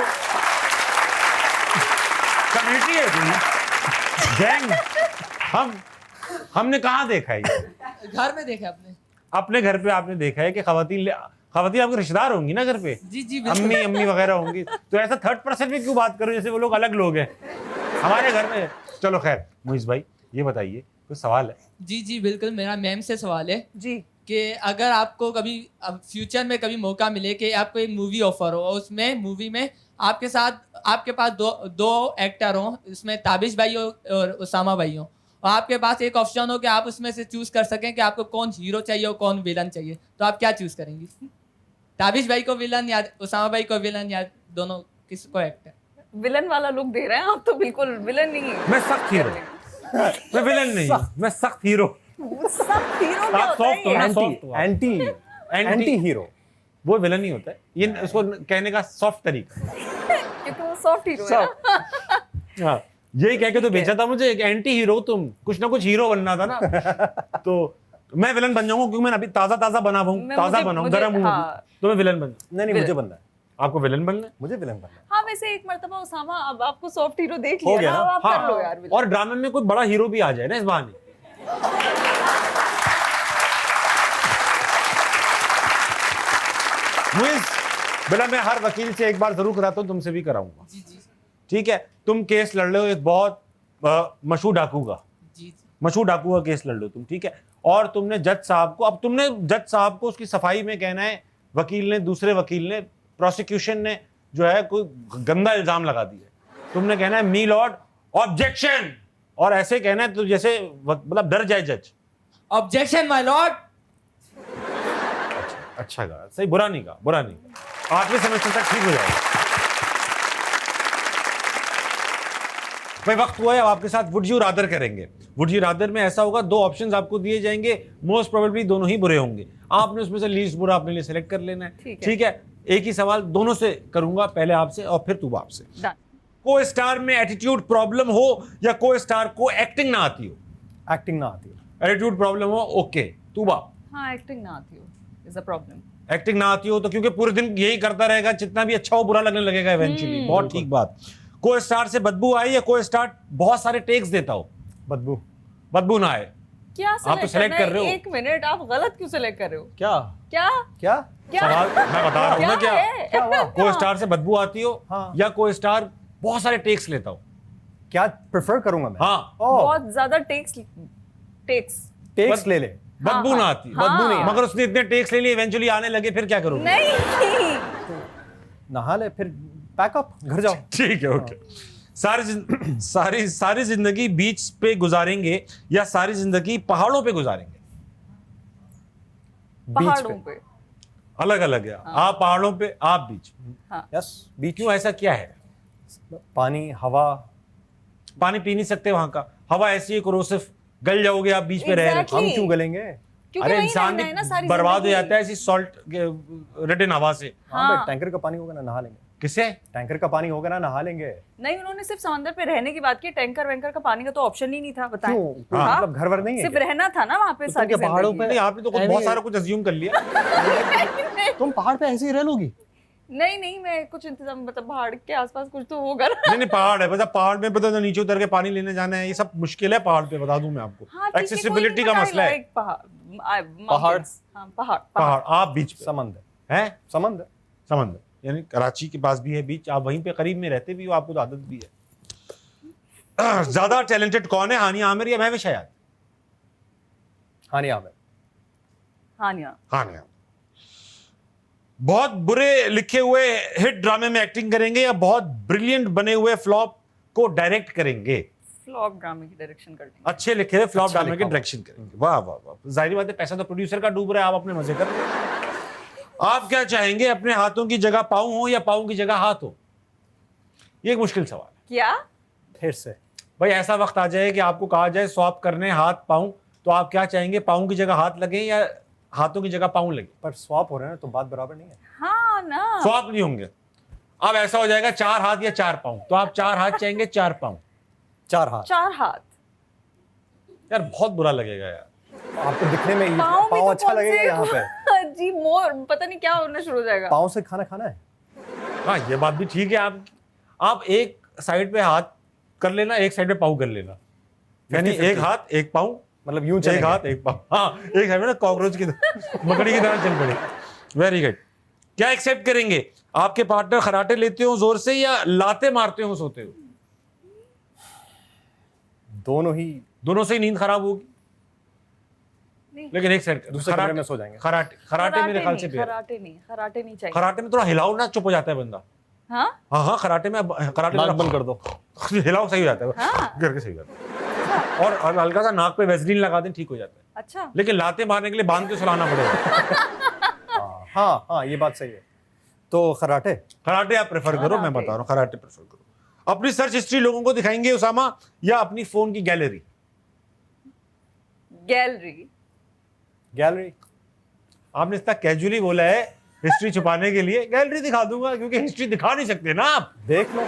A: कम्युनिटी है कोई? गैंग? हमने कहाँ देखा है ये?
E: घर में देखा आपने?
A: अपने घर पे आपने देखा है कि खवातीन आपके रिश्तेदार होंगी ना घर पे?
E: जी जी बिल्कुल।
A: अम्मी वगैरह होंगी। तो ऐसा थर्ड पर्सन में क्यों बात करो जैसे वो लोग अलग लोग हैं? हमारे घर में। चलो खैर, मुइज़ भाई ये बताइए, कोई सवाल है?
E: जी जी बिल्कुल, मेरा मैम से सवाल है
C: जी।
E: कि अगर आपको कभी फ्यूचर में कभी मौका मिले कि आपको एक मूवी ऑफर हो और उसमें मूवी में आपके साथ आपके पास दो एक्टर हो, इसमें ताबिश भाई हो और उसामा भाई हो, और आपके पास एक ऑप्शन हो कि आप उसमें से चूज कर सकें कि आपको कौन हीरो चाहिए और कौन विलन चाहिए, तो आप क्या चूज करेंगी? ताबिश भाई को विलन या उसामा भाई को विलन, या दोनों किसको एक्टर?
C: विलन वाला लुक दे रहे हैं आप तो, बिल्कुल विलन नहीं।
A: मैं सख्त हीरो। मैं विलन नहीं हूँ, मैं सख्त हीरो।
C: सब हीरो क्या
A: आप
C: होता है
A: soft हो
C: ये?
A: ना?
B: Anti anti hero.
A: वो विलन नहीं होता है, ये उसको कहने का सॉफ्ट तरीका।
C: क्योंकि वो सॉफ्ट हीरो है ना।
A: हाँ, यही कह के तो बेचा था मुझे, एंटी हीरो तुम, कुछ ना कुछ हीरो बनना था ना। तो मैं विलन बन जाऊंगा क्योंकि मैं अभी ताजा बना हूँ, गर्म हूँ,
C: हाँ।
A: तो मैं विलन बन।
B: नहीं मुझे बनना है,
A: आपको विलन बनना है?
B: मुझे विलन बनना है।
C: हाँ, वैसे एक मर्तबा उसामा, अब आपको सॉफ्ट हीरो देख
B: हो
C: लिया
B: गया
C: ना,
B: ना?
C: अब आप कर लो यार विलन।
A: और ड्रामे में कोई बड़ा हीरो भी आ जाए ना इस बहाने। मुइज़, बेटा मैं हर वकील से एक बार जरूर कराता हूँ, तुमसे भी कराऊंगा।
E: जी जी
A: ठीक है? तुम केस लड़ रहे हो एक बहुत मशहूर डाकू का,
E: जी जी।
A: मशहूर डाकू का केस लड़ लो तुम, ठीक है? और तुमने जज साहब को, अब तुमने जज साहब को उसकी सफाई में कहना है, वकील ने, दूसरे वकील ने, प्रोसिक्यूशन ने जो है कोई गंदा इल्जाम लगा दिया, तुमने कहना है मी लॉर्ड ऑब्जेक्शन, और ऐसे कहना है तो जैसे मतलब डर जाए जज।
E: Objection my Lord.
A: अच्छा कहा, सही, बुरा नहीं कहा, बुरा नहीं कहा। 8वें सेमेस्टर तक ठीक हो जाएगा। भाई वक्त हुआ है, अब आपके साथ वुड यू रादर करेंगे। वुड यू रादर में ऐसा होगा, 2 ऑप्शंस आपको दिए जाएंगे, मोस्ट प्रोबेबली दोनों ही बुरे होंगे, आपने उसमें से लीस्ट बुरा अपने लिए सेलेक्ट कर लेना है। ठीक है, एक ही सवाल दोनों से करूंगा, पहले आपसे और फिर तू आपसे।
C: Done.
A: को स्टार में एटीट्यूड प्रॉब्लम हो या को स्टार को एक्टिंग ना आती हो?
B: एक्टिंग ना आती है।
A: एटीट्यूड प्रॉब्लम हो, ओके, तू बाप।
C: हाँ, एक्टिंग ना आती हो इज अ प्रॉब्लम।
A: एक्टिंग ना आती हो तो क्योंकि पूरे दिन यही करता रहेगा, जितना भी अच्छा हो बुरा लगने लगेगा इवेंचुअली। बहुत ठीक बात। को स्टार से बदबू आए या को स्टार बहुत सारे टेक्स देता हो?
B: बदबू।
A: बदबू ना आए।
C: क्या
A: आप तो select कर रहे हो।
C: एक मिनट, आप गलत क्यों सेलेक्ट कर रहे हो?
B: क्या
C: क्या
B: क्या
C: क्या
A: सवाल मैं बता रहा हूं ना, क्या
C: है?
B: क्या हुआ?
A: को स्टार से बदबू आती हो
B: हाँ।
A: या को स्टार बहुत सारे टेक्स लेता हो?
B: क्या प्रेफर करूंगा मैं?
A: हाँ,
B: ओह,
C: बहुत ज्यादा टेक्स
B: टेक्स ले ले।
A: बदबू
C: हाँ,
A: ना
C: हाँ।
A: आती,
C: हाँ।
A: बदबू नहीं, मगर उसने इतने टेक्स ले लिए, इवेंचुअली आने लगे, फिर क्या करोगे?
C: नहीं।
B: नहा ले फिर पैकअप, घर जाओ।
A: ठीक है, ओके। सारी जिंदगी बीच पे गुजारेंगे या सारी जिंदगी पहाड़ों पे गुजारेंगे?
C: पहाड़ों पे।
A: अलग अलग है। आप पहाड़ों पे, आप बीच।
B: यस, बीच।
A: क्यों, ऐसा क्या है?
B: पानी, हवा।
A: पानी पी नहीं सकते वहां का, हवा ऐसी है कोरोसिव, गल जाओगे आप बीच में रह रहे।
C: Exactly.
B: हम क्यों गलेंगे?
C: क्योंकि
A: अरे
C: वहीं
A: इंसान
C: रहना है ना सारी
A: बर्बाद हो
C: जिंदगी।
A: जाता है ऐसी सॉल्ट रिटन हवा से।
B: हाँ, बट टैंकर का पानी होगा ना, नहा लेंगे।
A: किसे?
B: टैंकर का पानी होगा ना, नहा लेंगे।
C: नहीं, उन्होंने सिर्फ समंदर पे रहने की बात की, टैंकर वैंकर का पानी का तो ऑप्शन ही नहीं था, बताएं।
B: क्यों? कोई
C: हाँ।
B: मतलब घर वर नहीं है
C: सिर्फ
B: क्या?
C: रहना था ना वहाँ पे सारी
B: क्या पहाड़ों
C: जिंदगी।
A: नहीं, आपने तो कुछ बहुत सारा कुछ अज्यूम कर लिया।
B: तुम पहाड़ पे ऐसे ही रह लोगी?
C: नहीं, मैं कुछ इंतजाम, मतलब पहाड़ के आसपास कुछ तो होगा ना।
A: नहीं पहाड़ है, पता पहाड़ में पता नीचे उतर के पानी लेने जाना है, ये सब मुश्किल है पहाड़ पे, बता दूं मैं आपको।
C: हाँ, ठीक है,
A: एक्सेसिबिलिटी
C: कोई
A: का
C: नहीं
A: मसला है।
C: बताएगा, एक पहाड़।
B: पहाड़।
C: हाँ, पहाड़।
A: पहाड़, आप बीच पे
B: समंदर
A: हैं?
B: समंदर।
A: समंदर, यानी कराची के पास भी है बीच, आप वहीं पे करीब में रहते भी हो, आपको तो आदत भी है। ज्यादा टैलेंटेड कौन है, हानिया आमिर या महविश हयात?
B: हानिया आमिर।
C: हानिया।
A: हानिया। बहुत बुरे लिखे हुए हिट ड्रामे में एक्टिंग करेंगे या बहुत ब्रिलियंट बने हुए फ्लॉप को डायरेक्ट करेंगे?
C: फ्लॉप ड्रामे की डायरेक्शन कर देंगे।
A: अच्छे लिखे हुए फ्लॉप
B: अच्छा
A: ड्रामे की
B: लिखा हुआ।
A: डायरेक्शन करेंगे। वाह वाह वाह, जाहिर बात है पैसा तो प्रोड्यूसर का डूब रहा है, आप अपने मजे कर रहे हो। आप क्या चाहेंगे, अपने हाथों की जगह पाँव हो या पाँव की जगह हाथ हो? ये एक मुश्किल सवाल है
C: क्या?
B: फिर से
A: भाई। ऐसा वक्त आ जाए कि आपको कहा जाए स्वैप करने हाथ पाँव, तो आप क्या चाहेंगे, पाँव की जगह हाथ लगे या हाथों की जगह पाँव लगे?
B: पर स्वैप हो रहे हैं तो बात बराबर नहीं है।
C: हाँ ना।
A: स्वैप नहीं होंगे। अब ऐसा हो जाएगा 4 हाथ या 4 पाँव, तो आप 4 हाथ चाहेंगे 4 पाँव?
B: 4 हाथ।
C: 4 हाथ।
A: यार बहुत बुरा लगेगा यार।
B: आपको दिखने में
C: पाँव भी
B: पाँव
C: तो
B: अच्छा
C: कौन
B: लगेगा
C: से-
B: यहाँ पे?
C: जी मोर, पता नहीं क्या होना शुरू हो जाएगा।
B: पाँव से खाना खाना है।
A: हाँ, ये बात भी ठीक है। आप एक साइड पे हाथ कर लेना, एक साइड पे पाँव कर लेना, यानी
B: 50-50
A: एक हाथ एक पाँव,
B: मतलब यूं
A: एक
B: चलेंगे।
A: हाथ एक पाँव। हाँ, एक साइड में ना कॉकरोच की तरह, मकड़ी की तरह चल पड़े। Very good. क्या एक्सेप्ट करेंगे, आपके पार्टनर खराटे लेते हो जोर से या लाते मारते हो सोते हो? दोनों से ही नींद खराब होगी।
C: नहीं।
A: लेकिन एक साइड
B: दूसरे कमरे में सो जाएंगे।
A: खराटे मेरे ख्याल से बेहतर।
C: खराटे नहीं चाहिए।
A: खराटे में थोड़ा हिलाओ ना, चुप हो जाता है बंदा।
C: हाँ,
A: हाँ, खराटे में
B: नाक बंद कर दो।
A: हिलाओ, सही हो जाता है।
C: हाँ।
A: करके सही हो जाता है। और हल्का सा नाक पे वैसलीन लगा दें, ठीक हो जाता है।
C: अच्छा।
A: लेकिन लाते मारने के लिए बांध के सुलाना पड़ेगा।
B: हाँ, ये बात सही है। तो खराटे।
A: खराटे आप प्रेफर करो, मैं बता रहा हूँ, खराटे प्रेफर करो। अपनी सर्च हिस्ट्री लोगों को दिखाएंगे उसामा या अपनी फोन की गैलरी?
B: गैलरी।
A: आपने इतना कैजुअली बोला है हिस्ट्री छुपाने के लिए, गैलरी दिखा दूंगा, क्योंकि हिस्ट्री दिखा नहीं सकते ना आप,
B: देख लो,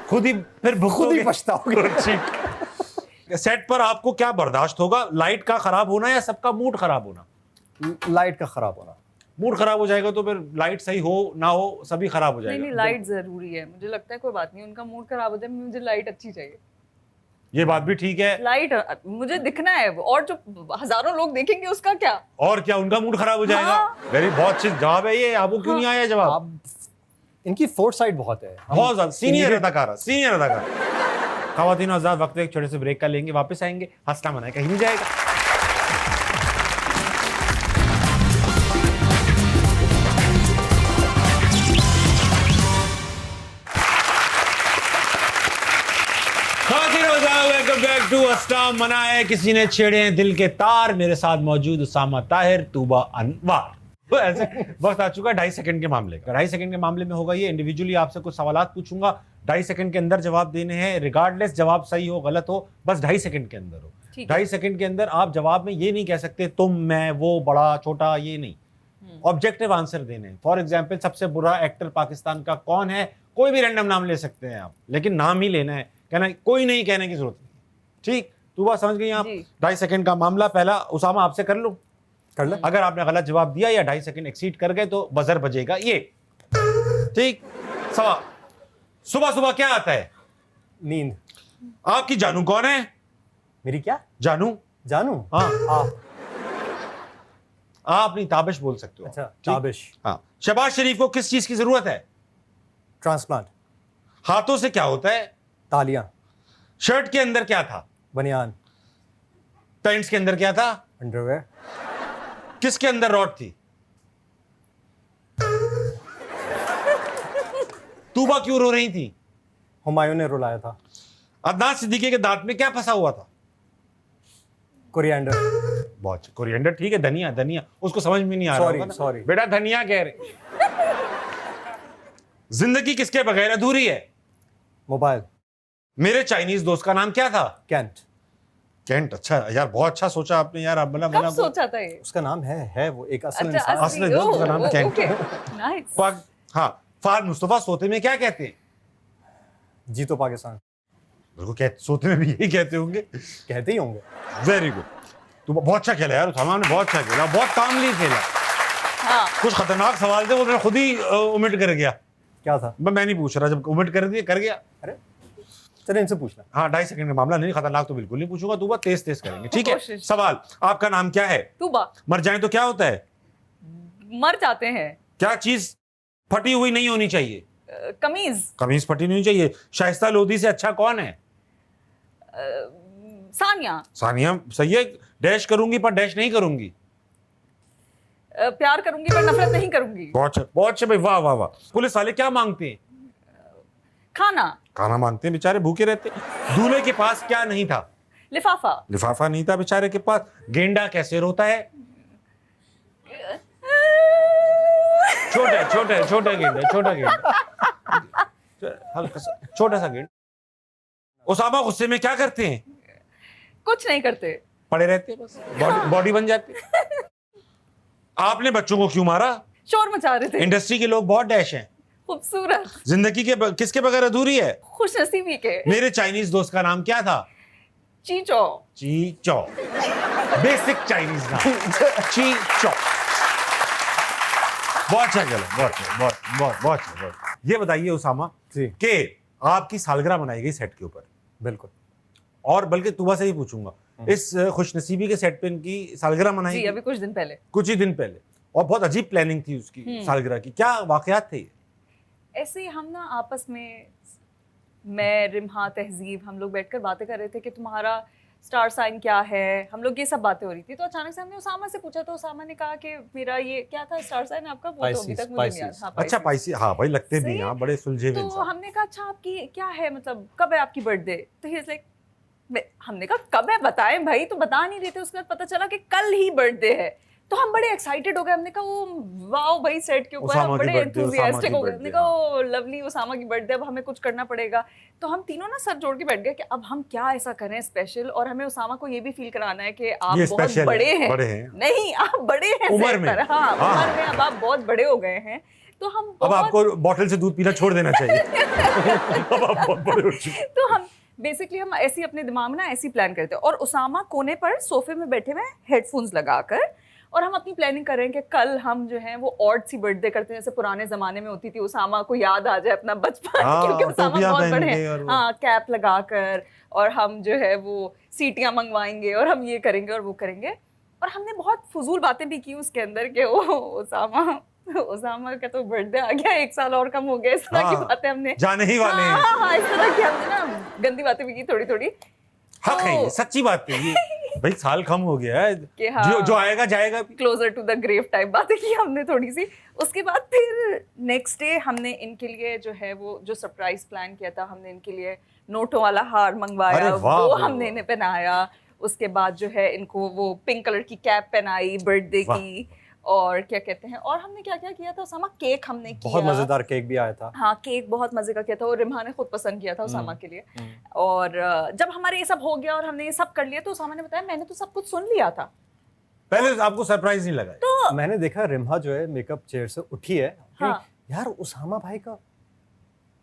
A: खुद ही फिर
B: खुद ही पछताओगे।
A: ठीक। सेट पर आपको क्या बर्दाश्त होगा, लाइट का खराब होना या सबका मूड खराब होना?
B: लाइट का खराब होना।
A: मूड खराब हो जाएगा तो फिर लाइट सही हो ना हो सभी खराब हो जाएगा।
C: नहीं, लाइट जरूरी है। मुझे लगता है कोई बात नहीं, उनका मूड खराब हो जाए, मुझे लाइट अच्छी चाहिए।
A: ये बात भी ठीक है।
C: लाइट मुझे दिखना है, और जो हजारों लोग देखेंगे उसका क्या?
A: और क्या, उनका मूड खराब हो जाएगा?
C: हाँ।
A: वेरी बहुत अच्छी जवाब है ये। आपको क्यों नहीं आया जवाब?
B: आप इनकी फोरसाइट बहुत है।
A: बहुत ज्यादा सीनियर अदाकार, सीनियर अदाकार। खवातीन और आजाद, वक्त एक छोटे से ब्रेक का लेंगे, वापस आएंगे, हंसना मनाए कहीं नहीं जाएगा। वेलकम बैक टू अस्टाम मनाए। किसी ने छेड़े हैं दिल के तार। मेरे साथ मौजूद उसामा ताहिर, तूबा अनवार। तो ऐसे वक्त आ चुका है 2.5 सेकंड के मामले का। 2.5 सेकंड के मामले में होगा ये, इंडिविजुअली आपसे कुछ सवालात पूछूंगा, 2.5 सेकंड के अंदर जवाब देने हैं, रिगार्डलेस जवाब सही हो गलत हो, बस 2.5 सेकंड के अंदर हो।
C: ठीक है।
A: 2.5 सेकंड के अंदर आप जवाब में ये नहीं कह सकते तुम, मैं, वो, बड़ा छोटा, ये नहीं, ऑब्जेक्टिव आंसर देने हैं। फॉर एग्जाम्पल, सबसे बुरा एक्टर पाकिस्तान का कौन है, कोई भी रैंडम नाम ले सकते हैं आप, लेकिन नाम ही लेना है, कहना कोई नहीं कहने की जरूरत नहीं। ठीक, तू बात समझ गई आप?
C: जी।
A: 2.5 सेकंड का मामला। पहला उसामा आपसे कर लूं?
B: कर ले।
A: अगर आपने गलत जवाब दिया या 2.5 सेकंड एक्सीड कर गए तो बजर बजेगा ये। ठीक, सवाल, सुबह सुबह क्या आता है?
B: नींद।
A: आपकी जानू कौन है?
B: मेरी क्या?
A: जानू?
B: जानू?
A: हाँ,
B: आ,
A: आप नहीं, ताबिश बोल सकते हो।
B: अच्छा,
A: ठीक?
B: ताबिश।
A: हाँ। शहबाज शरीफ को किस चीज की जरूरत है?
B: ट्रांसप्लांट।
A: हाथों से क्या होता है?
B: तालियां।
A: शर्ट के अंदर क्या था?
B: बनियान।
A: पैंट्स के अंदर क्या था?
B: अंडरवेयर।
A: किसके अंदर रॉड थी? तूबा क्यों रो रही थी?
B: हुमायूं ने रुलाया था।
A: अदनान सिद्दीकी के दांत में क्या फंसा हुआ था?
B: कोरिएंडर।
A: बहुत अच्छा, कोरिएंडर। ठीक है, धनिया, धनिया उसको समझ में नहीं आ रहा
B: Sorry,
A: होगा ना।
B: sorry.
A: बेटा धनिया कह रहे। जिंदगी किसके बगैर अधूरी है?
B: मोबाइल।
A: मेरे चाइनीज दोस्त का नाम क्या था?
B: कैंट।
A: केंट। अच्छा यार, बहुत अच्छा सोचा आपने यार। आप बना
C: कब सोचा था ये?
B: उसका नाम है वो एक असल
C: अच्छा,
B: इंसान।
A: असली दोस्त, उसका नाम कैंट।
C: Okay, nice.
A: हाँ, फार मुस्तफा सोते में क्या कहते हैं?
B: जी तो पाकिस्तान।
A: बिल्कुल, कहते सोते में भी यही कहते होंगे।
B: कहते ही होंगे।
A: वेरी गुड, तू बहुत अच्छा खेला यार। उसामा ने बहुत अच्छा खेला, बहुत कामली खेला।
C: हाँ,
A: कुछ खतरनाक सवाल थे वो मैं खुद ही ओमिट कर गया।
B: क्या था?
A: मैं नहीं पूछ रहा, जब ओमिट कर दिया कर गया।
B: अरे चलो इनसे पूछना।
A: हाँ, 2.5 सेकंड का मामला नहीं, खतरनाक तो बिल्कुल नहीं पूछूंगा। तू बात तेज तेज करेंगे, ठीक है?
C: कोशिश।
A: सवाल, आपका नाम क्या है?
C: तूबा।
A: मर जाए तो क्या होता है?
C: मर जाते हैं।
A: क्या चीज फटी हुई नहीं होनी चाहिए?
C: कमीज।
A: कमीज फटी नहीं होनी चाहिए। शाइस्ता लोधी से अच्छा कौन है?
C: सानिया।
A: सानिया सही है। डैश करूंगी पर डैश नहीं करूंगी।
C: प्यार करूंगी पर नफरत नहीं करूंगी।
A: बहुत अच्छा, बहुत अच्छा भाई, वाह वाह वाह। पुलिस वाले क्या मांगते हैं?
C: खाना।
A: खाना मांगते हैं, बेचारे भूखे रहते। दूल्हे के पास क्या नहीं था?
C: लिफाफा।
A: लिफाफा नहीं था बेचारे के पास। गेंडा कैसे रोता है? छोटा गेंडा। हल्का सा छोटा सा गेंडा। उसामा गुस्से में क्या करते हैं?
C: कुछ नहीं करते।
A: पड़े रहते हैं, बस बॉडी बन जाती है। आपने बच्चों को क्यों मारा?
C: शोर मचा रहे थे।
A: इंडस्ट्री के लोग बहुत डैश हैं।
C: खूबसूरत।
A: जिंदगी के किसके बगैर अधूरी है?
C: खुशनसीबी के।
A: मेरे चाइनीज दोस्त का नाम क्या था?
C: चीचो।
A: चीचो। बेसिक चाइनीज नाम, चीचो। बहुत अच्छा खेला, बहुत अच्छा। ये बताइए उसामा
B: जी।
A: कि आपकी सालगिरह मनाई गई सेट के ऊपर,
B: बिल्कुल।
A: और बल्कि तुबा से ही पूछूंगा, इस खुशनसीबी के सेट पे इनकी सालगिरह मनाई
C: जी,
A: गई
C: अभी कुछ दिन पहले।
A: कुछ ही दिन पहले, और बहुत अजीब प्लानिंग थी उसकी सालगिरह की। क्या वाकयात थे?
C: ऐसे ही हम ना आपस में, मैं, रिम्हा, तहजीब, हम लोग बैठकर बातें कर रहे थे कि तुम्हारा स्टार साइन क्या है। हम लोग ये सब बातें हो रही थी, तो अचानक से हमने उसामा से पूछा, तो उसामा ने कहा कि मेरा ये क्या था स्टार साइन आपका, वो तो अभी तक मुझे नहीं याद। हाँ,
A: अच्छा, पाइसी। हाँ भाई, लगते भी
C: सही
A: हैं,
C: है।
A: हाँ, बड़े सुलझे हुए
C: तो
A: इंसान।
C: हमने कहा अच्छा आपकी क्या है, मतलब कब है आपकी बर्थडे? तो ही इज लाइक, हमने कहा कब है बताएं भाई, तो बता नहीं रहे थे। उसके बाद पता चला कि कल ही बर्थडे है। तो हम बड़े एक्साइटेड हो गए। हमने कहा वो वाओ भाई, सेट के ऊपर
A: उसामा
C: हम
A: की
C: बड़े
A: birthday,
C: एंथुसियास्टिक
A: उसामा
C: हो
A: की
C: गए। हमने
A: birthday,
C: कहा ओ लवली, उसामा की बर्थडे, अब हमें कुछ करना पड़ेगा। तो हम तीनों ना सर जोड़ के बैठ गए कि अब हम क्या ऐसा करें स्पेशल, और हमें उसामा को ये भी फील कराना है कि आप
A: ये
C: बहुत
A: special है,
C: बड़े हैं।
A: बड़े हैं।
C: नहीं, आप बड़े हैं
A: उम्र
C: set
A: में।
C: पर। हाँ,
A: हाँ।
C: उम्र में अब आप बहुत बड़े हो गए हैं। तो हम
A: अब
C: बहुत
A: आपको बॉटल से दूध पीना छोड़ देना चाहिए। अब आप बहुत बड़े हो चुके हैं।
C: तो हम बेसिकली हम ऐसी अपने दिमाग में ना ऐसी प्लान करते हैं, और उसामा कोने पर सोफे में बैठे हुए हेडफोन्स लगाकर, और हम अपनी प्लानिंग कर रहे हैं कि कल हम जो है वो ऑड सी बर्थडे करते हैं, जैसे पुराने जमाने में होती थी। उसामा को याद आ जाए अपना बचपन,
A: हाँ,
C: क्योंकि उसामा
A: टोपियां
C: बहुत
A: पहन
C: बड़े
A: के
C: हैं।
A: और वो।
C: हाँ, कैप लगाकर, और हम जो है वो सीटियां मंगवाएंगे, और हम ये करेंगे और वो करेंगे। और हमने बहुत फजूल बातें भी की उसके अंदर कि ओ उसामा का तो बर्थडे आ गया, 1 साल और कम हो गया, इस तरह की
A: हाँ,
C: बातें हमने
A: जाने ही वाले हैं।
C: हाँ, इस तरह की हमने ना गंदी बातें भी की थोड़ी थोड़ी।
A: हक है, ये
C: तो-
A: सच्ची बात है ये। भाई साल कम हो गया है,
C: कि हाँ।
A: जो आएगा जाएगा भी।
C: Closer to the grave type बातें की हमने थोड़ी सी। उसके बाद फिर नेक्स्ट डे हमने इनके लिए जो है वो जो सरप्राइज प्लान किया था, हमने इनके लिए नोटों वाला हार मंगवाया,
A: अरे वाह
C: वो
A: भाई
C: हमने
A: वाह।
C: इन्हें पहनाया। उसके बाद जो है इनको वो पिंक कलर की कैप पहनाई बर्थडे
A: वाह।
C: की, और क्या कहते हैं, और हमने क्या क्या किया था उसामा, केक हमने किया,
B: बहुत मजेदार केक भी आया था।
C: हाँ केक बहुत मजे का किया था और रिम्हा ने खुद पसंद किया था उसामा के लिए। और जब हमारे ये सब हो गया और हमने ये सब कर लिया तो उसामा ने बताया मैंने तो सब कुछ सुन लिया था।
A: पहले आपको सरप्राइज नहीं लगा?
C: तो
B: मैंने देखा रिम्हा जो है मेकअप चेयर से उठी है,
C: हाँ।
B: यार उसामा भाई का,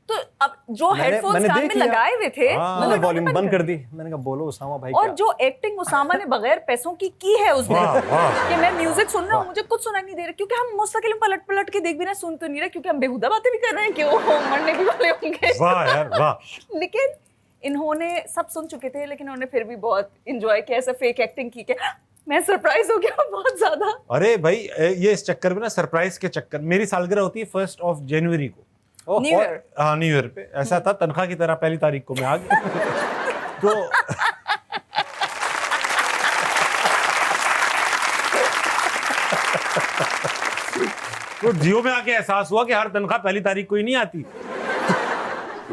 C: तो अब जो हेडफोन्स
B: मैंने
C: कान
B: देख
C: में
B: लिया।
C: लगाए हुए थे
A: हाँ।
B: मैंने
C: वो
B: वॉल्यूम बंद कर दी, मैंने कहा बोलो उसामा भाई
C: और
B: क्या?
C: जो एक्टिंग उसामा ने बगैर पैसों की है उसमें
A: वाह, वाह।
C: कि मैं म्यूजिक सुन रहा हूँ मुझे कुछ सुनाई नहीं दे रहा, क्योंकि हम मुस्तकिल पलट पलट के देख भी रहे सुन तो नहीं रहे, क्योंकि हम बेहुदा बातें भी कर रहे हैं कि वो मरने भी वाले होंगे।
A: वाह यार वाह।
C: लेकिन इन्होंने सब सुन चुके थे लेकिन उन्होंने फिर भी बहुत इंजॉय किया, ऐसा फेक एक्टिंग की कि मैं सरप्राइज हो गया बहुत ज्यादा।
A: अरे भाई ये इस चक्कर में ना, सरप्राइज के चक्कर, मेरी सालगिरह होती है 1 जनवरी को।
B: ओह,
C: न्यू
A: और
C: ईयर।
A: हाँ न्यू ईयर पे ऐसा था, तनख्वाह की तरह पहली तारीख को मैं आ गया। तो तो जियो में आके एहसास हुआ कि हर तनख्वाह पहली तारीख को ही नहीं आती।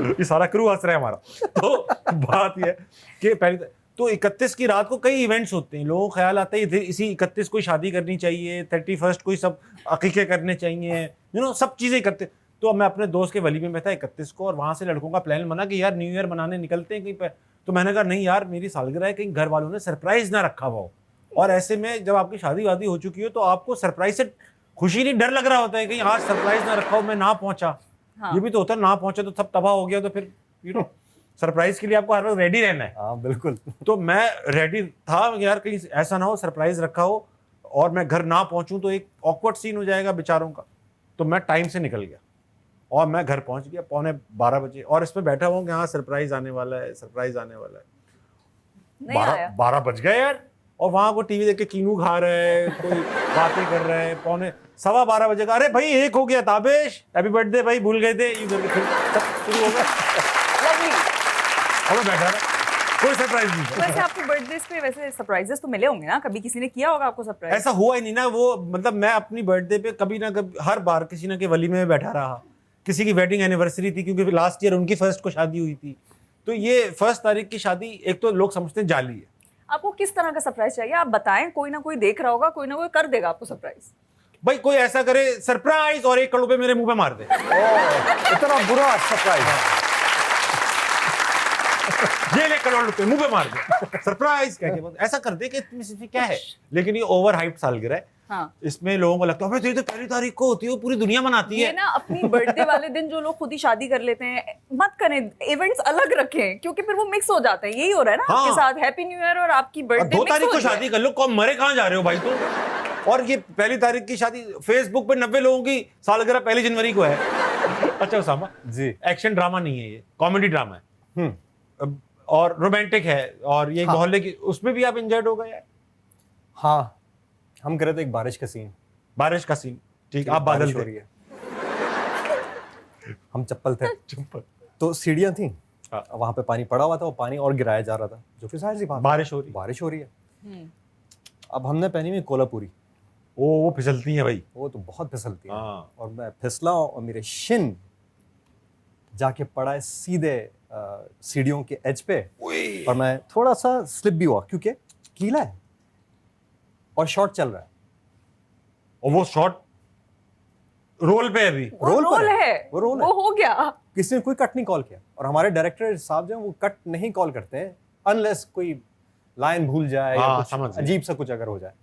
A: ये सारा क्रू हंस रहा है हमारा। तो बात ये है कि तो 31 की रात को कई इवेंट्स होते हैं, लोगों को ख्याल आता है इसी 31 को शादी करनी चाहिए, 31 को ही सब अकीके करने चाहिए, सब चीज़ें 31। तो अब मैं अपने दोस्त के वलीमे में था 31 को, और वहाँ से लड़कों का प्लान बना कि यार न्यू ईयर मनाने निकलते हैं कहीं पर। तो मैंने कहा नहीं यार मेरी सालगिरह है, कहीं घर वालों ने सरप्राइज ना रखा हुआ हो। और ऐसे में जब आपकी शादी वादी हो चुकी हो तो आपको सरप्राइज से खुशी नहीं, डर लग रहा होता है कहीं आज सरप्राइज ना रखा हो, मैं ना पहुंचा।
C: हाँ।
A: ये भी तो होता है, ना पहुंचा तो सब तबाह हो गया, तो फिर सरप्राइज के लिए आपको हर वक्त रेडी रहना है।
B: हाँ बिल्कुल।
A: तो मैं रेडी था यार, कहीं ऐसा ना हो सरप्राइज रखा हो और मैं घर ना पहुंचूं तो एक ऑकवर्ड सीन हो जाएगा बेचारों का। तो मैं टाइम से निकल गया और मैं घर पहुंच गया 11:45 बजे, और इसमें बैठा हुआ कि हाँ सरप्राइज आने वाला है, सरप्राइज आने वाला है।
C: नहीं आया।
A: 12 बज गए यार, और वहां को टीवी देख के कीनू खा रहे हैं, कोई बातें कर रहे हैं। 12:15 बजे का, अरे भाई 1 हो गया ताबिश, हैप्पी बर्थडे भाई, भूल गए थे, यूं करके फिर सब शुरू हो गया।
C: Lovely।
A: और मैं बैठा रहा, कोई सरप्राइज नहीं था।
C: वैसे आपको बर्थडेज पे वैसे सरप्राइजेस तो मिले होंगे ना, कभी किसी ने किया होगा आपको सरप्राइज?
A: ऐसा हुआ ही नहीं ना, वो मतलब मैं अपनी बर्थडे पे कभी ना कभी हर बार किसी ना के वलीमे में बैठा रहा। किसी की वेडिंग एनिवर्सरी थी क्योंकि लास्ट ईयर उनकी 1 को शादी हुई थी, तो ये 1 तारीख की शादी एक तो लोग समझते हैं जाली है।
C: आपको किस तरह का सरप्राइज चाहिए आप बताएं, कोई ना कोई देख रहा होगा, कोई ना कोई कर देगा आपको सरप्राइज।
A: भाई कोई ऐसा करे सरप्राइज और 1 करोड़ रुपए मेरे मुंह पे मार दे।
B: इतना बुरा सरप्राइज।
A: ये 1 करोड़ रुपए मुंह पे मार दे, सरप्राइज कह के, ऐसा कर दे कि इसमें क्या है। लेकिन ये ओवर हाइप सालगिरह है।
C: हाँ। इसमें
A: लोगों को लगता है भाई तो पहली तारीख को होती है, पूरी दुनिया मनाती
C: ये
A: है।
C: ना अपनी बर्थडे वाले दिन जो लोग खुद ही शादी कर लेते हैं, मत करें, इवेंट्स अलग रखें क्योंकि फिर वो मिक्स हो जाता है। यही हो रहा है ना
A: हाँ।
C: आपके साथ, हैप्पी न्यू ईयर और आपकी
A: और
C: बर्थडे
A: 2 तारीख को शादी कर लो, कौन मरे, कहाँ जा रहे हो भाई तुम। और ये पहली तारीख की शादी, फेसबुक पे 90 लोगों की सालगिरह 1 जनवरी को है। अच्छा उसामा
B: जी।
A: एक्शन ड्रामा नहीं है, ये कॉमेडी ड्रामा है।
B: हम्म।
A: और रोमांटिक है, और ये
B: हाँ।
A: मोहल्ले की, उसमें भी आप इंजर्ड हो गए यार।
B: हाँ, हम कर रहे थे एक बारिश का सीन।
A: बारिश का सीन, ठीक, आप बादल
B: बारिश हो
A: थे।
B: रही है, हम चप्पल थे, तो सीढ़ियां थी,
A: हाँ।
B: वहां पे पानी पड़ा हुआ था, वो पानी और गिराया जा रहा था, जो कि जाहिर सी बात है, बारिश हो रही है। अब हमने पहनी हुई कोलापुरी,
A: वो फिसलती है भाई।
B: वो तो बहुत फिसलती है।
A: हाँ।
B: और मैं फिसला और मेरे शिन जाके पड़ा है सीधे सीढ़ियों के एज पे, और मैं थोड़ा सा स्लिप भी हुआ क्योंकि कीला है और शॉट चल रहा है।
A: और वो शॉट रोल पे है अभी।
B: रोल पर
C: रोल
B: है।
C: है,
B: वो रोल है।
C: वो हो गया।
B: किसी ने कोई कट नहीं कॉल किया, और हमारे डायरेक्टर साहब जो हैं वो कट नहीं कॉल करते हैं अनलेस कोई लाइन भूल जाए या
A: हाँ, समझ
B: कुछ
A: गया।
B: अजीब सा कुछ अगर हो जाए।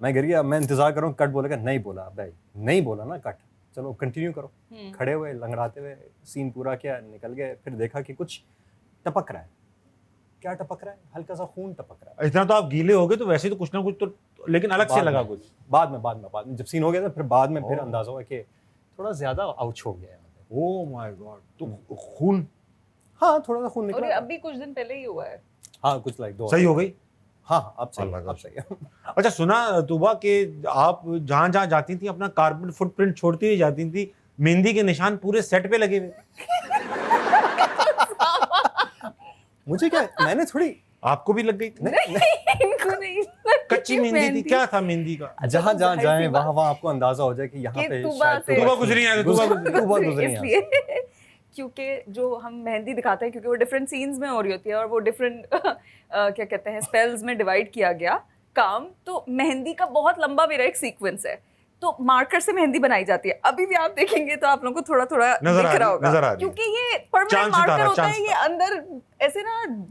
B: मैं गिर गया, मैं इंतजार कर रहा हूँ, कट बोलेगा, नहीं बोला भाई, नहीं बोला ना कट, चलो कंटिन्यू करो। खड़े हुए लंगड़ाते हुए सीन पूरा किया, निकल गए। फिर देखा कि कुछ टपक रहा है। क्या टपक रहा है? हल्का सा खून टपक रहा है।
A: इतना तो आप गीले हो गए तो वैसे तो कुछ ना कुछ तो, लेकिन अलग से
B: बाद
A: लगा
B: में-
A: कुछ।
B: बाद में जब सीन हो गया था, फिर बाद में फिर
A: ओह।
B: अंदाजा हुआ कि थोड़ा ज्यादा आउच हो गया है।
A: ओह माय गॉड, तो खून
B: हाँ, थोड़ा सा खून
C: और
B: निकला
C: ये
B: था।
C: अभी कुछ दिन पहले ही हुआ है।
B: हाँ, कुछ लाइक 2
A: सही हो गई।
B: हाँ, अब सही
A: अल्लाह
B: है,
A: का
B: अब सही है।
A: अच्छा सुना तुबा कि आप जहां जहां जाती थी अपना कार्बन फुटप्रिंट छोड़ती हुई जाती थी, मेहंदी के निशान पूरे सेट पे लगे हुए।
B: मुझे क्या, मैंने थोड़ी
A: आपको भी लग गई थी?
C: इनको नहीं लगी
A: कच्ची मेहंदी थी, क्या था मेहंदी का?
B: जहाँ जहाँ
C: जाहिर सी
B: जाए
C: बात।
B: वहाँ आपको अंदाजा हो जाए कि यहाँ
C: कि
B: पे
C: तुबा
B: शायद
C: से-
A: तुबा गुजरी है, तुबा
B: तुबा गुजरी है।
C: इसलिए क्योंकि जो हम मेहंदी दिखाते हैं, क्योंकि वो डिफरेंट सीन्स में हो रही होती है और वो डिफरेंट क्या कहते हैं स्पेल्स में डिवाइड किया गया काम, तो मेहंदी का बहुत लंबा मेरा एक सीक्वेंस है तो मार्कर से मेहंदी बनाई जाती है। अभी भी आप देखेंगे तो आप लोगों को थोड़ा थोड़ा
A: नजर आ
C: दिख रहा
A: रही- नजर आ
C: होगा,
A: रही है।
C: क्योंकि ये परमानेंट
A: चांद
C: मार्कर
A: सितारा,
C: होता
A: चांद
C: है, ये अंदर ऐसे ना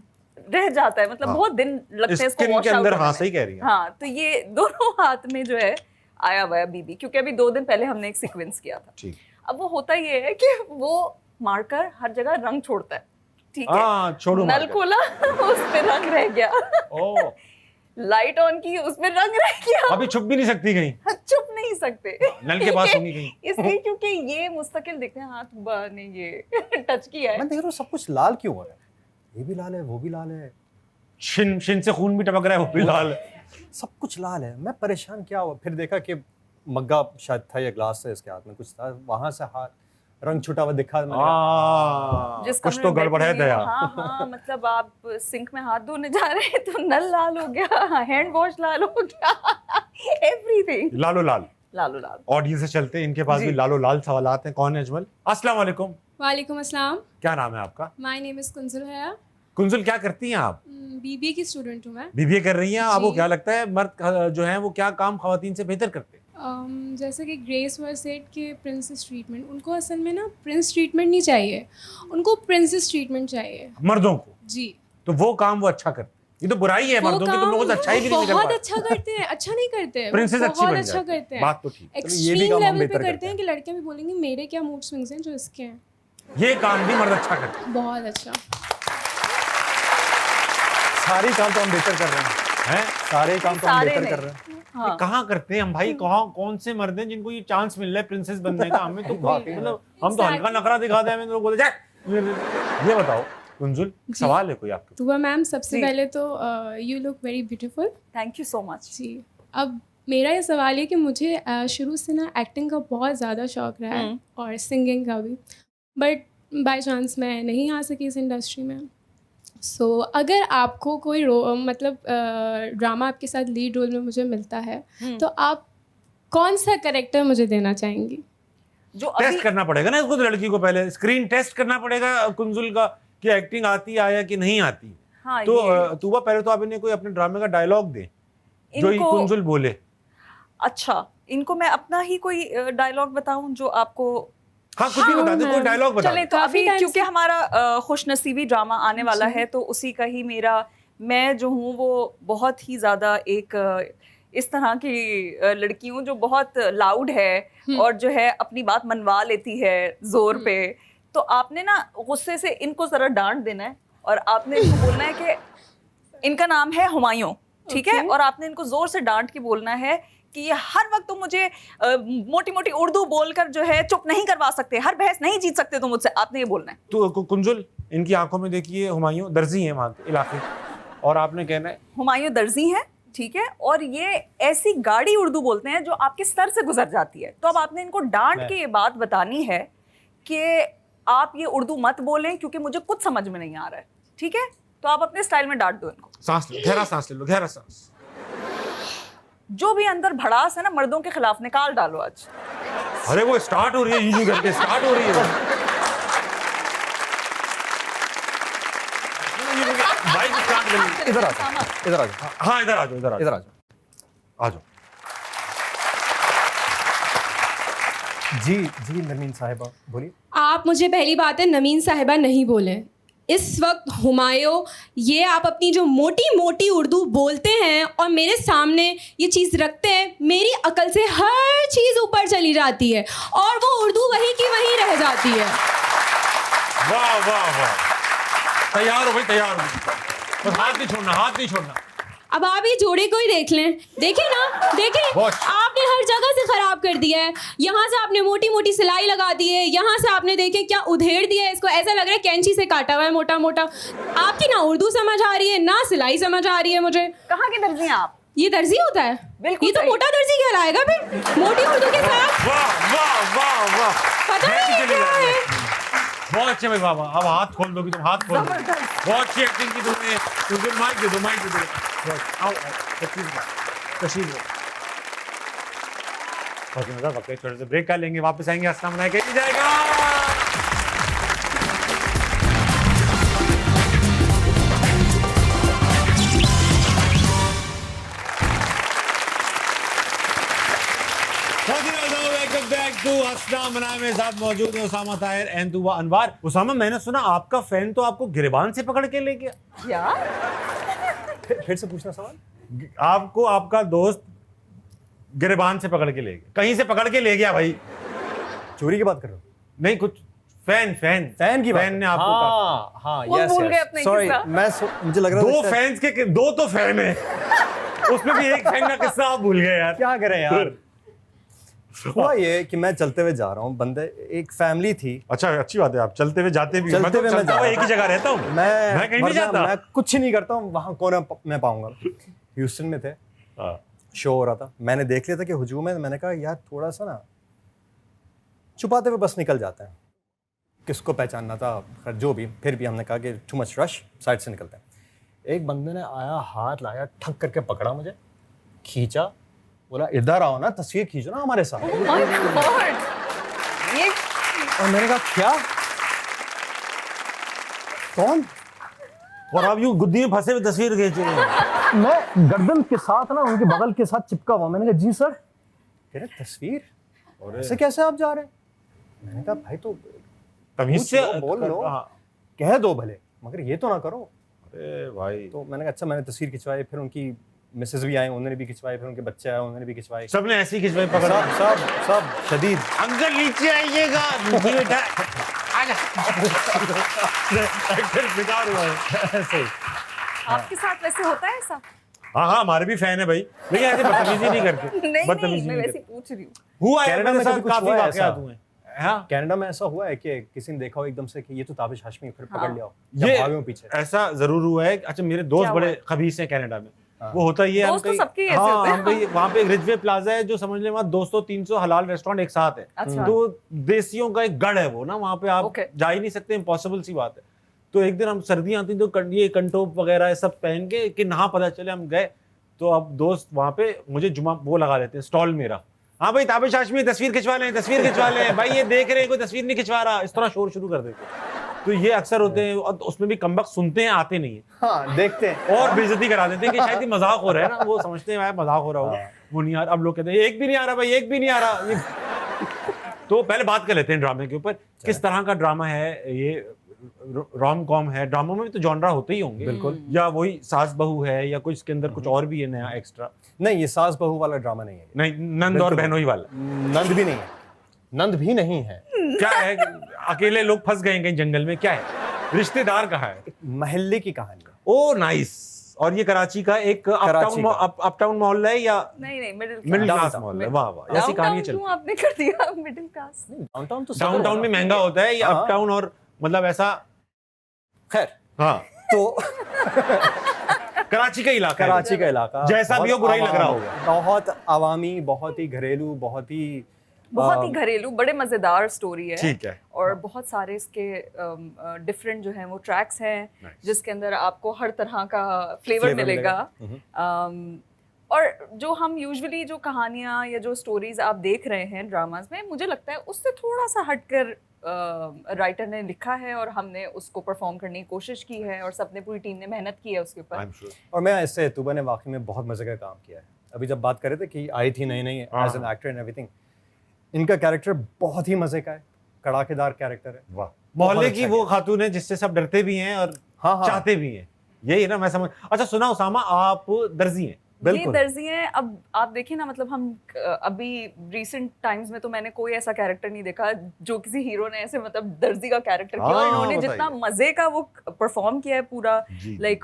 C: रह जाता है, मतलब
A: हाँ।
C: बहुत दिन लगते हैं इसको
A: स्किन
C: वॉश
A: के
C: आउट
A: अंदर,
C: होने
A: हाँ
C: में।
A: सही कह रही है।
C: हाँ, तो ये दोनों हाथ में जो है आया हुआ है अभी भी, क्योंकि अभी 2 दिन पहले हमने एक सीक्वेंस किया था।
A: ठीक।
C: अब वो होता ये है कि वो मार्कर हर जगह रंग छोड़ता है, ठीक है।
A: हाँ, छोड़ो
C: नल
A: मार्कर।
C: खोला उस पे रंग रह गया,
A: ओ,
C: लाइट ऑन की उस पे रंग रह गया,
A: अभी छुप भी नहीं सकती कहीं,
C: चुप नहीं सकते
A: नल के पास होंगी कहीं।
C: इसलिए क्योंकि ये मुस्तकिल दिखते हैं, हाथ हुआ ने ये टच किया है।
B: मैं देख रहा हूँ सब कुछ लाल क्यों हो रहा है, ये भी लाल है वो भी लाल है,
A: शिन से खून भी टपक रहा है, वो भी लाल है।
B: सब कुछ लाल है। मैं परेशान क्या हुआ, फिर देखा कि मग्गा शायद था या ग्लास था, इसके हाथ में कुछ था, वहां से हाथ रंग छुटा हुआ दिखा। मैंने कहा,
C: जिस
A: कुछ
C: कमरे
A: तो
C: में
A: गड़बड़ है
C: बैठी हुई
A: दया।
C: हूँ, हाँ, मतलब आप सिंक में हाथ धोने जा रहे हैं तो नल लाल हो गया, हैंड वॉश लाल हो गया, एवरीथिंग
A: लालो लाल।
C: लालो लाल।
A: ऑडियंस से चलते हैं, इनके पास
C: जी।
A: भी लालो लाल सवालात हैं। कौन है अजमल? अस्सलाम वालेकुम,
F: वालेकुम अस्सलाम।
A: क्या नाम है आपका?
F: माय नेम इज़ कुंजुल हया।
A: कुंजुल, क्या करती हैं आप?
F: बीबीए की स्टूडेंट हूँ मैं।
A: बीबीए कर रही हैं। आपको
F: जी।
A: क्या लगता है मर्द जो हैं वो क्या काम खवातीन से बेहतर करते हैं?
F: जैसे कि ग्रेस वर सेड के प्रिंसेस ट्रीटमेंट, उनको असल में ना प्रिंस ट्रीटमेंट नहीं चाहिए, उनको प्रिंसेस ट्रीटमेंट चाहिए।
A: मर्दों को
F: जी,
A: तो वो काम वो अच्छा करते हैं। ये तो बुराई है
F: वो
A: मर्दों की, तुम लोगों से अच्छा ही भी नहीं निकल
F: बहुत
A: पाते।
F: अच्छा करते हैं, अच्छा नहीं करते हैं,
A: प्रिंसेस अच्छी
F: बहुत
A: बन
F: अच्छा
A: जाती है।
F: करते हैं।
A: बात तो ठीक।
B: ये भी
F: एक्सट्रीम
B: काम हम
F: लेवल पे
B: बेहतर
F: करते
B: करते
F: हैं कि लड़कियां भी बोलेंगी मेरे क्या मूड स्विंग्स हैं जो इसके हैं।
A: ये काम भी मर्द अच्छा करते हैं।
F: बहुत अच्छा।
B: सारे काम तो हम बेहतर कर रहे हैं, सारे काम तो हम
C: सारे
B: बेहतर
C: नहीं।
B: कर रहे हैं।
C: हाँ,
A: कहाँ करते हैं हम भाई? कहाँ कौन से मर्द हैं जिनको ये चांस मिल रहा है प्रिंसेस बनने का? हमें तो मतलब हम तो हल्का नखरा दिखाते हैं, हमें तो बोलते जाए। ये बताओ कुंजुल, सवाल है कोई आपके?
F: तो मैम सबसे
C: जी।
F: पहले तो you look very beautiful.
C: Thank you so much.
F: जी, अब मेरा ये सवाल है कि मुझे शुरू से ना एक्टिंग का बहुत ज़्यादा शौक रहा है और सिंगिंग का भी, बट बाय चांस मैं नहीं आ सकी इस इंडस्ट्री में। सो अगर आपको कोई मतलब ड्रामा आपके साथ लीड रोल में मुझे मिलता है तो आप कौन सा करेक्टर मुझे देना चाहेंगी?
C: जो अभी
A: टेस्ट करना पड़ेगा ना इसको, तो लड़की को पहले स्क्रीन टेस्ट करना पड़ेगा कुंजुल का कि एक्टिंग आती है या कि नहीं आती।
C: हाँ,
A: तो
C: ये
A: तूबा पहले तो आप इन्हें कोई अपने ड्रामे का डायलॉग दे जो ये
C: इनको
A: कुंजुल बोले।
C: अच्छा, इनको मैं अपना ही कोई डायलॉग बताऊं जो आपको?
A: हाँ, कुछ भी बता दे, कोई डायलॉग बता
C: चले
A: दे।
C: तो
F: काफी
C: अभी
F: time
C: क्योंकि
F: से-
C: हमारा खुशनसीबी ड्रामा आने वाला
F: जी।
C: है, तो उसी का ही मेरा, मैं जो हूँ वो बहुत ही ज़्यादा एक इस तरह की लड़की हूँ जो बहुत लाउड है और जो है अपनी बात मनवा लेती है जोर पे। तो आपने ना गुस्से से इनको ज़रा डांट देना है और आपने इनको बोलना है कि इनका नाम है हुमायूं, ठीक है?
F: Okay.
C: और आपने इनको जोर से डांट के बोलना है कि ये हर वक्त तुम मुझे मोटी मोटी उर्दू बोलकर जो है चुप नहीं करवा सकते, हर बहस नहीं जीत सकते तुम मुझसे। आपने ये बोलना है।
A: तो कुंजुल, इनकी आंखों में देखिए हुमायूं दर्जी हैं वहाँ के इलाके, और आपने कहना है
C: हुमायूं दर्जी हैं, ठीक है? और ये ऐसी गाड़ी उर्दू बोलते हैं जो आपके सर से गुजर जाती है। तो अब आपने इनको डांट के ये बात बतानी है कि आप ये उर्दू मत बोलें क्योंकि मुझे कुछ समझ में नहीं आ रहा है, ठीक है? तो आप अपने स्टाइल में डांट दो इनको।
A: सांस लो, गहरा सांस ले लो, गहरा सांस।
C: जो भी अंदर भड़ास है ना मर्दों के खिलाफ निकाल डालो आज।
A: अरे वो स्टार्ट हो रही है, यूं करके स्टार्ट हो रही है। बाइक स्टार्ट कर ली।
B: इधर आ जाओ, इधर आ जाओ,
A: हाँ, इधर आ जाओ, इधर आ
B: इधर
A: जाओ,
B: आ जाओ।
A: आ जाओ।
B: जी जी नरमीन साहिबा बोलिए।
F: आप मुझे पहली बात है नमीन साहिबा नहीं बोलें इस वक्त। हुमायूं, ये आप अपनी जो मोटी मोटी उर्दू बोलते हैं और मेरे सामने ये चीज़ रखते हैं, मेरी अकल से हर चीज़ ऊपर चली जाती है और वो उर्दू वहीं की वहीं रह जाती है।
A: वाह वाह वाह, तैयार हो भाई, तैयार हो। बस हाथ नहीं छोड़ना, हाथ नहीं छोड़ना।
F: अब आप ये जोड़े को ही देख लें, देखें ना, देखें,
A: बहुत।
F: आपने हर जगह से खराब कर दिया है। यहाँ से आपने मोटी मोटी सिलाई लगा दी है, यहाँ से आपने देखे क्या उधेड़ दिया है इसको, ऐसा लग रहा है कैंची से काटा हुआ है मोटा मोटा। आपकी ना उर्दू समझ आ रही है ना सिलाई समझ आ रही है मुझे।
C: कहाँ के दर्जी हैं आप?
F: ये दर्जी होता है?
C: बिल्कुल
F: ये तो
C: सही।
F: मोटा दर्जी कहलाएगा फिर, मोटी उर्दू के साथ।
A: वाह वाह वाह वाह,
F: पता
A: मैं भी
F: नहीं
A: चली
F: क्या
A: जा रही
F: है।
A: है। बहुत अच्छे भाई बाबा, अब हाथ खोल दोगी तुम, हाथ खोल दो।
C: जबरदस्त।
A: बहुत अच्छी एक्टिंग की तुमने। तुझे माइक दे दो, माइक दे दो। आओ तशरीफ लो। बहुत मजा, वक्त छोटे से ब्रेक कर लेंगे, वापस आएंगे, अस्सलाम वालेकुम कहीं नहीं जाएगा। बहुत नास्ता में साथ मौजूद है उसामा ताहिर एंड दुआ अनवार। उसामा, मैंने सुना आपका फैन तो आपको गिरबान से पकड़ के ले गया।
C: क्या?
B: फिर से पूछना सवाल।
A: आपको आपका दोस्त गिरबान से पकड़ के ले गया, कहीं से पकड़ के ले गया भाई।
B: चोरी की बात कर रहे हो?
A: नहीं, कुछ फैन
B: फैन की बात
A: फैन ने आपको
B: हाँ हाँ
C: वो
B: यस
C: भूल गए अपना
B: सॉरी
C: किस्सा।
B: मुझे लग रहा
A: दो
B: था
A: फैंस के दो तो फैन है उसमें भी एक फैन का किस्सा आप भूल गए यार।
B: क्या करें यार। हुआ ये कि मैं चलते हुए जा रहा हूँ, बंदे एक फैमिली थी।
A: अच्छा, अच्छी बात है, आप चलते हुए जाते भी।
B: चलते हुए मैं
A: चलता हुआ
B: जा
A: एक ही जगह रहता हूँ
B: मैं
A: कहीं नहीं जाता।
B: मैं कुछ नहीं करता हूँ, वहाँ कौन मैं पाऊंगा। ह्यूस्टन में थे,
A: हाँ।
B: शो हो रहा था, मैंने देख लिया था कि हुजूम है। मैंने कहा यार थोड़ा सा ना छुपाते हुए बस निकल जाते हैं, किसको पहचानना था, खैर जो भी। फिर भी हमने कहा कि टू मच रश, साइड से निकलते हैं। एक बंदे ने आया, हाथ लाया, ठक करके पकड़ा मुझे, खींचा, बोला इधर आओ ना, तस्वीर खींचो ना हमारे साथ।
C: Oh my God! ये
B: और मैंने कहा क्या, कौन?
A: और आप यूं गुद्दी में फंसे हुए तस्वीर खींच रहे हैं।
B: मैं गर्दन के साथ ना उनके बगल के साथ चिपका हुआ। मैंने कहा जी सर। कह रहे तस्वीर, और ऐसे कैसे आप जा रहे हैं? मैंने कहा भाई तो
A: तमीज से
B: बोल लो,
A: हाँ।
B: कह दो भले, मगर ये तो ना करो।
A: अरे भाई,
B: तो मैंने कहा अच्छा, मैंने तस्वीर खिंचवाई, फिर उनकी मिसेज भी आए, उन्होंने भी खिंचवाई, फिर उनके बच्चे आए, उन्होंने भी खिंचवाई।
A: सबने ऐसी खिंचवाई पकड़ा।
B: सब शदीद।
A: अंकल नीचे आइएगा, नीचे बैठा आजा। एक्टर शिकार हुआ है।
B: ऐसे ही।
C: आपके साथ वैसे होता है ऐसा?
A: हाँ हाँ, हमारे भी फैन है भाई, लेकिन ऐसे बदतमीजी नहीं करते।
C: नहीं,
A: बदतमीजी
C: मैं
A: नहीं
C: वैसे
A: करते।
C: पूछ रही हूँ।
A: हुआ है
B: कनाडा
A: मेरे
B: में
A: साथ
B: कभी कुछ
A: काफी
B: हुआ है
A: वाकयात
B: ऐसा?
A: हुए हैं। हाँ,
B: कनाडा में ऐसा हुआ है कि किसी ने देखा हो एकदम से कि ये तो ताबिश हाशमी, फिर पकड़ लिया हो,
A: ये
B: या भागे हो पीछे?
A: ऐसा जरूर हुआ है। अच्छा, मेरे दोस्त
C: क्या हुआ
A: बड़े
C: है?
A: खबीस हैं कनाडा में।
B: हाँ।
A: वो होता ही है,
C: दोस्त तो सबके ही ऐसे
A: हाँ,
C: होते हैं।
A: हम कहीं वहाँ पे एक रिजवे प्लाजा है जो समझ ले वहाँ 200-300 हलाल रेस्टोरेंट एक साथ है।
C: अच्छा।
A: तो देसियों का एक गढ़ है वो ना, वहाँ पे आप
C: Okay.
A: जा ही नहीं सकते, इम्पॉसिबल सी बात है। तो एक दिन हम सर्दियाँ आती तो ये कंटोप वगैरह ये सब पहन के कि नहा पता चले हम गए, तो अब दोस्त वहाँ पे मुझे जुमा वो लगा लेते हैं स्टॉल मेरा। हाँ भाई, ताबिश हाशमी तस्वीर खिंचवा लें भाई, ये देख रहे हैं कोई तस्वीर नहीं खिंचवा रहा, इस तरह शोर शुरू कर देते हैं। तो ये अक्सर होते हैं, और उसमें भी कमबख्त सुनते हैं, आते नहीं है
B: हाँ, देखते हैं
A: और बेइज्जती करा देते हैं कि शायद ये मजाक हो रहा है ना, वो समझते हैं भाई मजाक हो रहा होगा, वो नहीं आ रहा। अब लोग कहते हैं एक भी नहीं आ रहा भाई, एक भी नहीं आ रहा। तो पहले बात कर लेते हैं ड्रामे के ऊपर, किस तरह का ड्रामा है ये। रोम कॉम है, ड्रामों में भी तो जॉनरा होते ही होंगे
B: बिल्कुल।
A: या वही सास बहू है या कुछ इसके अंदर कुछ और भी है नया एक्स्ट्रा?
B: नहीं, ये सास बहू वाला ड्रामा नहीं है।
A: नहीं, नंद और बहनोई वाला
B: नंद भी नहीं है, नंद भी नहीं है।
A: क्या है? अकेले लोग फंस गए कहीं जंगल में, क्या है? रिश्तेदार कहाँ है?
B: महल्ले की कहानी है।
A: ओ नाइस। और ये कराची का एक अपटाउन मोहल्ला है या
C: नहीं,
A: मिडिल क्लास
B: Downtown.
A: मोहल्ला है? वाह वाह, ऐसी कहानी चल।
C: क्यों आपने कर दिया मिडिल क्लास?
B: डाउनटाउन तो
A: डाउनटाउन में महंगा होता है या
B: हाँ।
A: अपटाउन और मतलब ऐसा?
B: खैर,
A: हाँ,
B: तो
A: कराची का इलाका है।
B: कराची का इलाका
A: जैसा भी हो, बुरा ही लग रहा होगा।
B: बहुत अवामी, बहुत ही घरेलू, बहुत ही
C: घरेलू, बड़े मजेदार स्टोरी है।
A: ठीक है।
C: और बहुत सारे इसके डिफरेंट जो हैं वो ट्रैक्स हैं,
A: Nice.
C: जिसके अंदर आपको हर तरह का फ्लेवर मिलेगा। और जो हम यूजुअली जो कहानियाँ या जो स्टोरीज आप देख रहे हैं ड्रामाज में, मुझे लगता है उससे थोड़ा सा हटकर राइटर ने लिखा है और हमने उसको परफॉर्म करने की कोशिश की है और सबने, पूरी टीम ने मेहनत की है उसके ऊपर।
A: I'm sure.
B: और मैं इससे तुबा ने वाकई में बहुत मजे का काम किया है। अभी जब बात कर रहे थे कि आई थी नई as an actor and everything, इनका कैरेक्टर बहुत ही मजे का है, कड़ाकेदार कैरेक्टर है।
A: वाह, मोहल्ले
B: अच्छा
A: की वो खातून है जिससे सब डरते भी हैं और
B: हाँ।
A: चाहते भी हैं, यही ना मैं समझ। अच्छा सुना उसामा, आप दर्जी हैं?
C: ये
B: बिल्कुल।
C: दर्जी हैं। अब आप देखिए ना, मतलब हम अभी रिसेंट टाइम्स में तो मैंने कोई ऐसा कैरेक्टर नहीं देखा जो किसी हीरो ने ऐसे मतलब दर्जी का कैरेक्टर किया। और
A: हाँ,
C: इन्होंने
A: बताइए।
C: जितना मजे का वो परफॉर्म किया है पूरा,
A: जी।
C: लाइक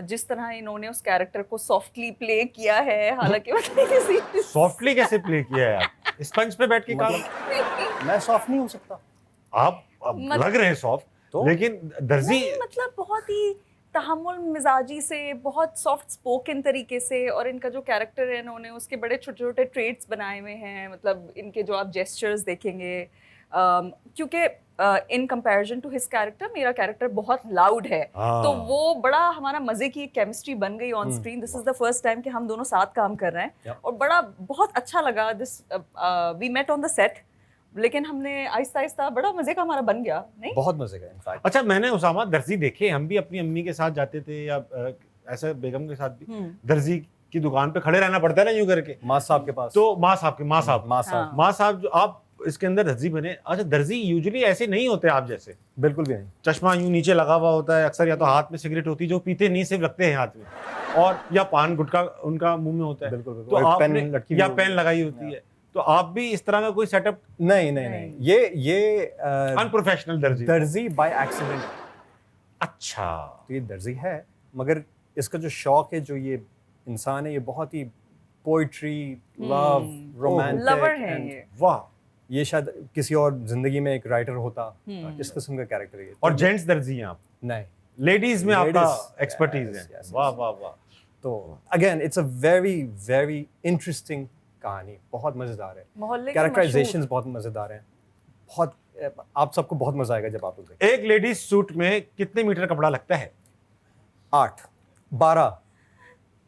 C: जिस तरह इन्होंने उस कैरेक्टर को सॉफ्टली प्ले किया है, हालांकि मतलब किसी
A: सॉफ्टली कैसे प्ले किया है यार? स्पंज पे बैठ के काम।
B: मैं सॉफ्ट नहीं हो सकता।
A: आप लग रहे हैं सॉफ्ट,
B: तो?
A: लेकिन दर्जी
C: नहीं, मतलब बहुत ही तहम्मुल मिजाजी से, बहुत सॉफ्ट स्पोकन तरीके से। और इनका जो कैरेक्टर है, इन्होंने उसके बड़े छोटे छोटे ट्रेट्स बनाए हुए हैं। मतलब इनके जो आप जेस्चर्स देखेंगे, क्योंकि in comparison to his character, मेरा कैरेक्टर बहुत लाउड है,
A: हाँ।
C: तो वो बड़ा हमारा मजे की केमिस्ट्री बन गई on screen. This is the first time कि हम दोनों साथ काम कर रहे हैं।
B: Yeah.
C: और बड़ा बहुत अच्छा लगा। This we met on the set, लेकिन हमने आहिस्ता आहिस्ता बड़ा मजे का हमारा बन गया। नहीं,
B: बहुत मजे का इनफैक्ट।
A: अच्छा, मैंने उसामा दर्जी देखे, हम भी अपनी अम्मी के साथ जाते थे या ऐसे बेगम के साथ भी दर्जी की दुकान पे खड़े रहना पड़ता है ना यूं करके।
B: माँ साहब के पास
A: तो माँ साहब
B: माँ साहब
C: हाँ।
A: माँ साहब जो आप इसके अंदर दर्जी बने। अच्छा, दर्जी यूजुअली ऐसे नहीं होते आप जैसे,
B: बिल्कुल भी नहीं।
A: चश्मा यूं नीचे लगा हुआ होता है अक्सर, या तो हाथ में सिगरेट होती है, जो पीते नहीं सिर्फ रखते हैं हाथ में, और या पान गुटखा उनका मुंह में होता है।
B: बिल्कुल, बिल्कुल।
A: तो
B: और
A: आपने
B: पेन लटकी हुई
A: या
B: होती
A: पेन
B: है।
A: लगाई होती है, तो आप भी इस तरह का कोई सेटअप?
B: नहीं नहीं नहीं, ये
A: अनप्रोफेशनल दर्जी।
B: दर्जी बाय एक्सीडेंट।
A: अच्छा,
B: तो ये दर्जी है, मगर इसका जो शौक है, जो ये इंसान है, ये बहुत ही पोइट्री, लव, रोमांटिक,
C: लवर है ये।
A: वाह।
B: ये शायद किसी और जिंदगी में एक राइटर होता, इस किस्म का कैरेक्टर है ये।
A: और जेंट्स दर्जी हैं आप?
B: नहीं,
A: लेडीज में आपका
B: Ladies,
A: एक्सपर्टीज
B: yes,
A: है।
B: yes,
A: वाह
B: yes.
A: वाह वाह।
B: तो again it's a very very interesting कहानी, बहुत मजेदार है।
C: मोहल्ले के
B: कैरेक्टराइजेशंस बहुत मजेदार हैं, बहुत, आप सबको बहुत मजा आएगा जब आप लोग देखें।
A: एक लेडीज सूट में कितने मीटर कपड़ा लगता है?
B: 8, 12,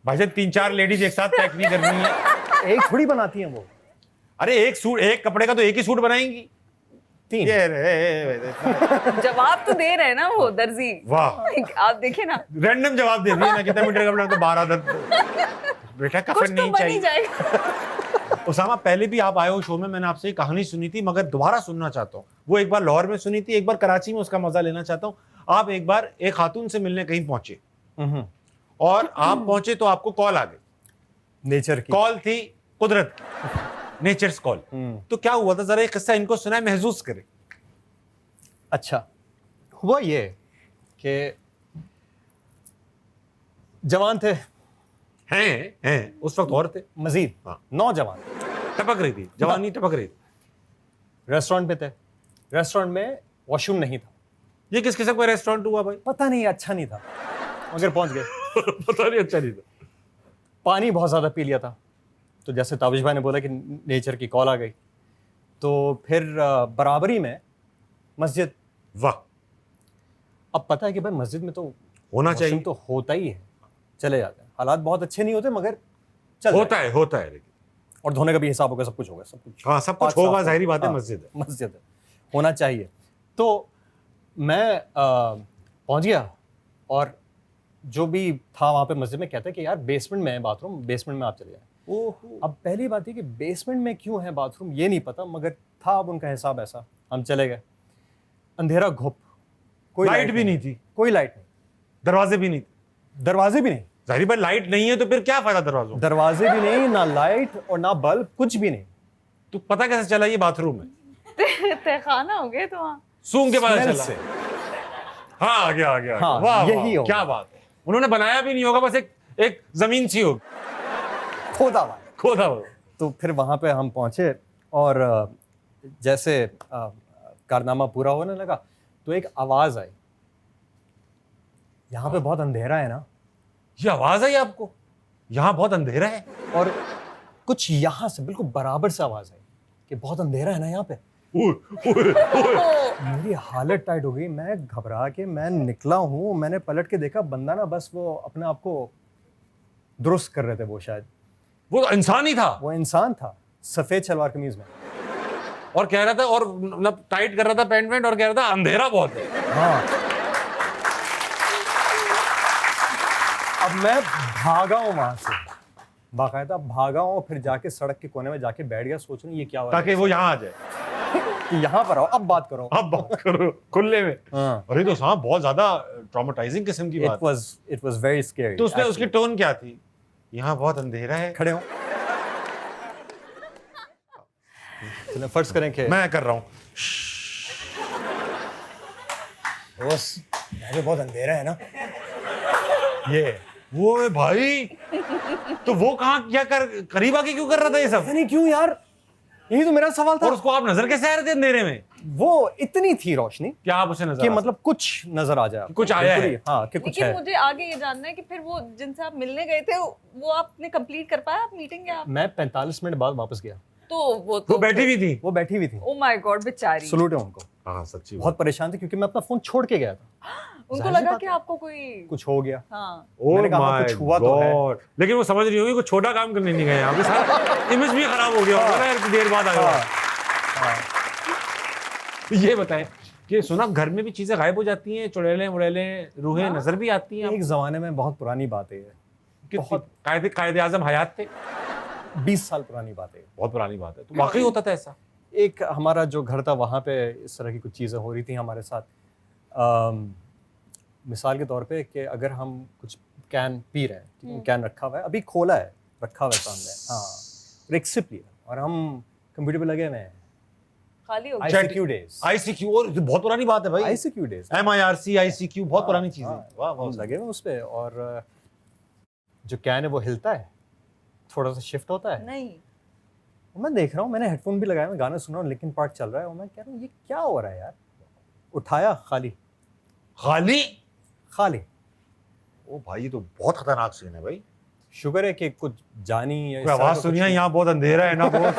A: भाईजान 3-4 लेडीज एक साथ पैक नहीं करनी है।
B: एक थोड़ी बनाती हैं वो,
A: अरे एक सूट, एक कपड़े का तो एक ही सूट बनाएंगी।
B: 3।
A: ये रे,
C: जवाब तो दे रहे हैं ना वो दर्जी।
A: वाह,
C: आप देखिए ना,
A: रैंडम जवाब दे दिया ना, कितना मीटर कपड़ा, तो 12 बेटा
C: कुछ
A: कफन
C: तो
A: नहीं
C: बन ही
A: चाहिए।
C: जाएगा।
A: उसामा, पहले भी आप आए हो शो में, मैंने आपसे एक कहानी सुनी थी, मगर दोबारा सुनना चाहता हूँ। वो एक बार लाहौर में सुनी थी, एक बार कराची में, उसका मजा लेना चाहता हूँ। आप एक बार एक खातून से मिलने कहीं पहुंचे, और आप पहुंचे तो आपको कॉल आ गई।
B: नेचर की
A: कॉल थी कुदरत की, नेचर्स कॉल। तो क्या हुआ था, जरा एक किस्सा इनको सुनाए, महसूस करें।
B: अच्छा, हुआ ये कि जवान थे,
A: हैं उस वक्त और थे,
B: मजीद
A: हाँ।
B: नौजवान,
A: टपक रही थी जवानी, टपक रही थी।
B: रेस्टोरेंट पे थे। रेस्टोरेंट में वॉशरूम नहीं था।
A: ये किस किस्म का रेस्टोरेंट हुआ भाई?
B: पता नहीं, अच्छा नहीं था, मगर पहुंच गए।
A: पता नहीं, अच्छा नहीं था।
B: पानी बहुत ज़्यादा पी लिया था, तो जैसे ताबिश भाई ने बोला कि नेचर की कॉल आ गई, तो फिर बराबरी में मस्जिद।
A: वाह,
B: अब पता है कि भाई मस्जिद में तो
A: होना
B: वॉशरूम
A: चाहिए,
B: तो होता ही है, चले जाते हैं। हालात बहुत अच्छे नहीं होते, मगर चल
A: होता है लेकिन।
B: और धोने का भी हिसाब होगा, सब कुछ होगा, सब कुछ।
A: हाँ, सब कुछ
B: पाक
A: होगा,
B: साफ
A: जाहिर बात है,
B: हाँ,
A: मस्जिद है।
B: मस्जिद है, होना चाहिए। तो मैं पहुंच गया, और जो भी था वहाँ पे मस्जिद में कहता है कि यार बेसमेंट में है बाथरूम, बेसमेंट में आप चले जाएं।
A: ओहो,
B: अब पहली बात है कि बेसमेंट में क्यों है बाथरूम ये नहीं पता, मगर था अब उनका हिसाब ऐसा। हम चले गए, अंधेरा घुप, कोई
A: लाइट भी नहीं थी,
B: कोई लाइट नहीं,
A: दरवाजे भी नहीं थे।
B: दरवाजे भी नहीं,
A: जाहिर बात, लाइट नहीं है तो फिर क्या फायदा दरवाजों का?
B: दरवाजे भी नहीं, ना लाइट और ना बल्ब, कुछ भी नहीं।
A: तो पता कैसे चला ये बाथरूम है?
C: तहखाना हो गए तो वहाँ।
A: सूंघ के पता
B: स्मेल
A: चला।
B: से।
A: हाँ, आ गया।
B: हाँ,
A: वाह
B: यही
A: वाह,
B: होगा।
A: क्या बात है। उन्होंने बनाया भी नहीं होगा, बस एक जमीन सी होगी,
B: खोदा हुआ है।
A: खोदा हो।
B: तो फिर वहाँ पे हम पहुँचे, और जैसे कारनामा पूरा होने लगा तो एक आवाज़ आई, यहाँ पे बहुत अंधेरा है ना।
A: ये आवाज आई आपको? यहाँ बहुत अंधेरा है।
B: और कुछ यहाँ से बिल्कुल बराबर से आवाज़ आई कि बहुत अंधेरा है ना यहाँ पे। मेरी हालत टाइट हो गई, मैं घबरा के मैं निकला हूँ। मैंने पलट के देखा, बंदा ना बस वो अपने आप को दुरुस्त कर रहे थे, वो शायद
A: वो तो इंसान ही था,
B: वो इंसान था, सफ़ेद शलवार कमीज में।
A: और कह रहा था, और मतलब टाइट कर रहा था पैंट, और कह रहा था अंधेरा बहुत है।
B: हाँ, अब मैं भागा हूँ वहां से, बाकायदा भागा हूँ, फिर जाके सड़क के कोने में जाके बैठ गया, सोच रहा हूँ ये क्या हुआ है,
A: ताकि वो यहाँ आ जाए,
B: कि यहाँ पर आओ, अब बात करो।
A: अब बात करो खुले में।
B: हाँ,
A: अरे तो साहब, बहुत ज्यादा ट्रॉमेटाइजिंग किस्म की बात।
B: it was very scary।
A: तो उसने
B: actually।
A: उसकी टोन क्या थी? यहाँ बहुत अंधेरा है।
B: खड़े हो, चलो फर्ज करें कि
A: मैं कर रहा हूँ।
B: बस यहाँ पे बहुत अंधेरा है ना, ये
A: वो है भाई, तो वो कहाँ क्या करीब आके क्यों कर रहा था ये सब?
B: पता नहीं क्यों यार, यही तो मेरा सवाल था।
A: और उसको आप नजर कैसे आ रहे थे अंधेरे में?
B: वो इतनी थी रोशनी
A: क्या आप उसे नजर
B: कि
A: आ
B: मतलब कुछ नजर आ जाए,
A: कुछ आया
B: बिल्कुल
A: है।
B: ही, हाँ, कि कुछ
C: लेकिन
B: है।
C: मुझे आगे ये जानना है कि फिर वो जिनसे आप मिलने गए थे वो आपने कंप्लीट कर पाया, आप मीटिंग या आप?
B: मैं 45 मिनट बाद वापस गया,
C: तो वो
A: वो बैठी हुई थी।
B: वो बैठी हुई थी,
C: ओ माय गॉड, बेचारी।
B: सलूट है उनको।
A: हाँ सच्ची
B: बहुत परेशान थे क्योंकि मैं अपना फोन छोड़ के गया था,
C: उनको
B: जाहिर सी
C: लगा
B: बात
C: कि
B: है।
C: आपको कोई
B: कुछ हो गया।
C: हाँ
B: मैंने कहा, हाँ, कुछ हुआ तो है।
A: लेकिन वो समझ रही होगी कुछ छोटा काम करने नहीं गए, अभी सारा इमेज भी खराब हो गया होगा ना यार, कि देर बाद आया। तो ये बताएं कि सुना घर में भी चीजें गायब हो जाती हैं, चुड़ैलें उड़ैलें रूहें नजर भी आती हैं।
B: एक जमाने में बहुत पुरानी बात है ये,
A: बहुत कायदे आजम हयात थे,
B: 20 साल पुरानी बात है।
A: बहुत पुरानी बात है। तो वाकई होता था ऐसा?
B: एक हमारा जो घर था वहाँ पे इस तरह की कुछ चीज़ें हो रही थी हमारे साथ। मिसाल के तौर पे कि अगर हम कुछ कैन पी रहे हैं, ठीक है, कैन रखा हुआ है, अभी खोला है, रखा हुआ है सामने, हाँ, और एक सिप लिया और हम कंप्यूटर पे लगे हुए हैं।
C: खाली हो गया।
B: ICQ days,
A: ICQ, और ये बहुत पुरानी बात है भाई।
B: ICQ days,
A: MIRC, ICQ बहुत पुरानी चीज है।
B: हाँ,
A: वाह
B: हम
A: बहुत
B: लगे हुए उस पे, और जो कैन है वो हिलता है, थोड़ा सा शिफ्ट होता है।
C: नहीं
B: और मैं देख रहा हूँ, मैंने हेडफोन भी लगाया, मैं गाना सुन रहा हूँ, लिंकिन पार्क चल रहा है, और मैं कह रहा हूँ ये क्या हो रहा है यार। उठाया, खाली
A: खाली।
B: खाली।
A: ओ भाई ये तो बहुत खतरनाक सीन है भाई।
B: शुक्र है कि कुछ जानी या इस
A: कोई
B: तरह
A: आवाज
B: का
A: सुनिए,
B: कुछ
A: यहाँ बहुत अंधेरा है ना बहुत।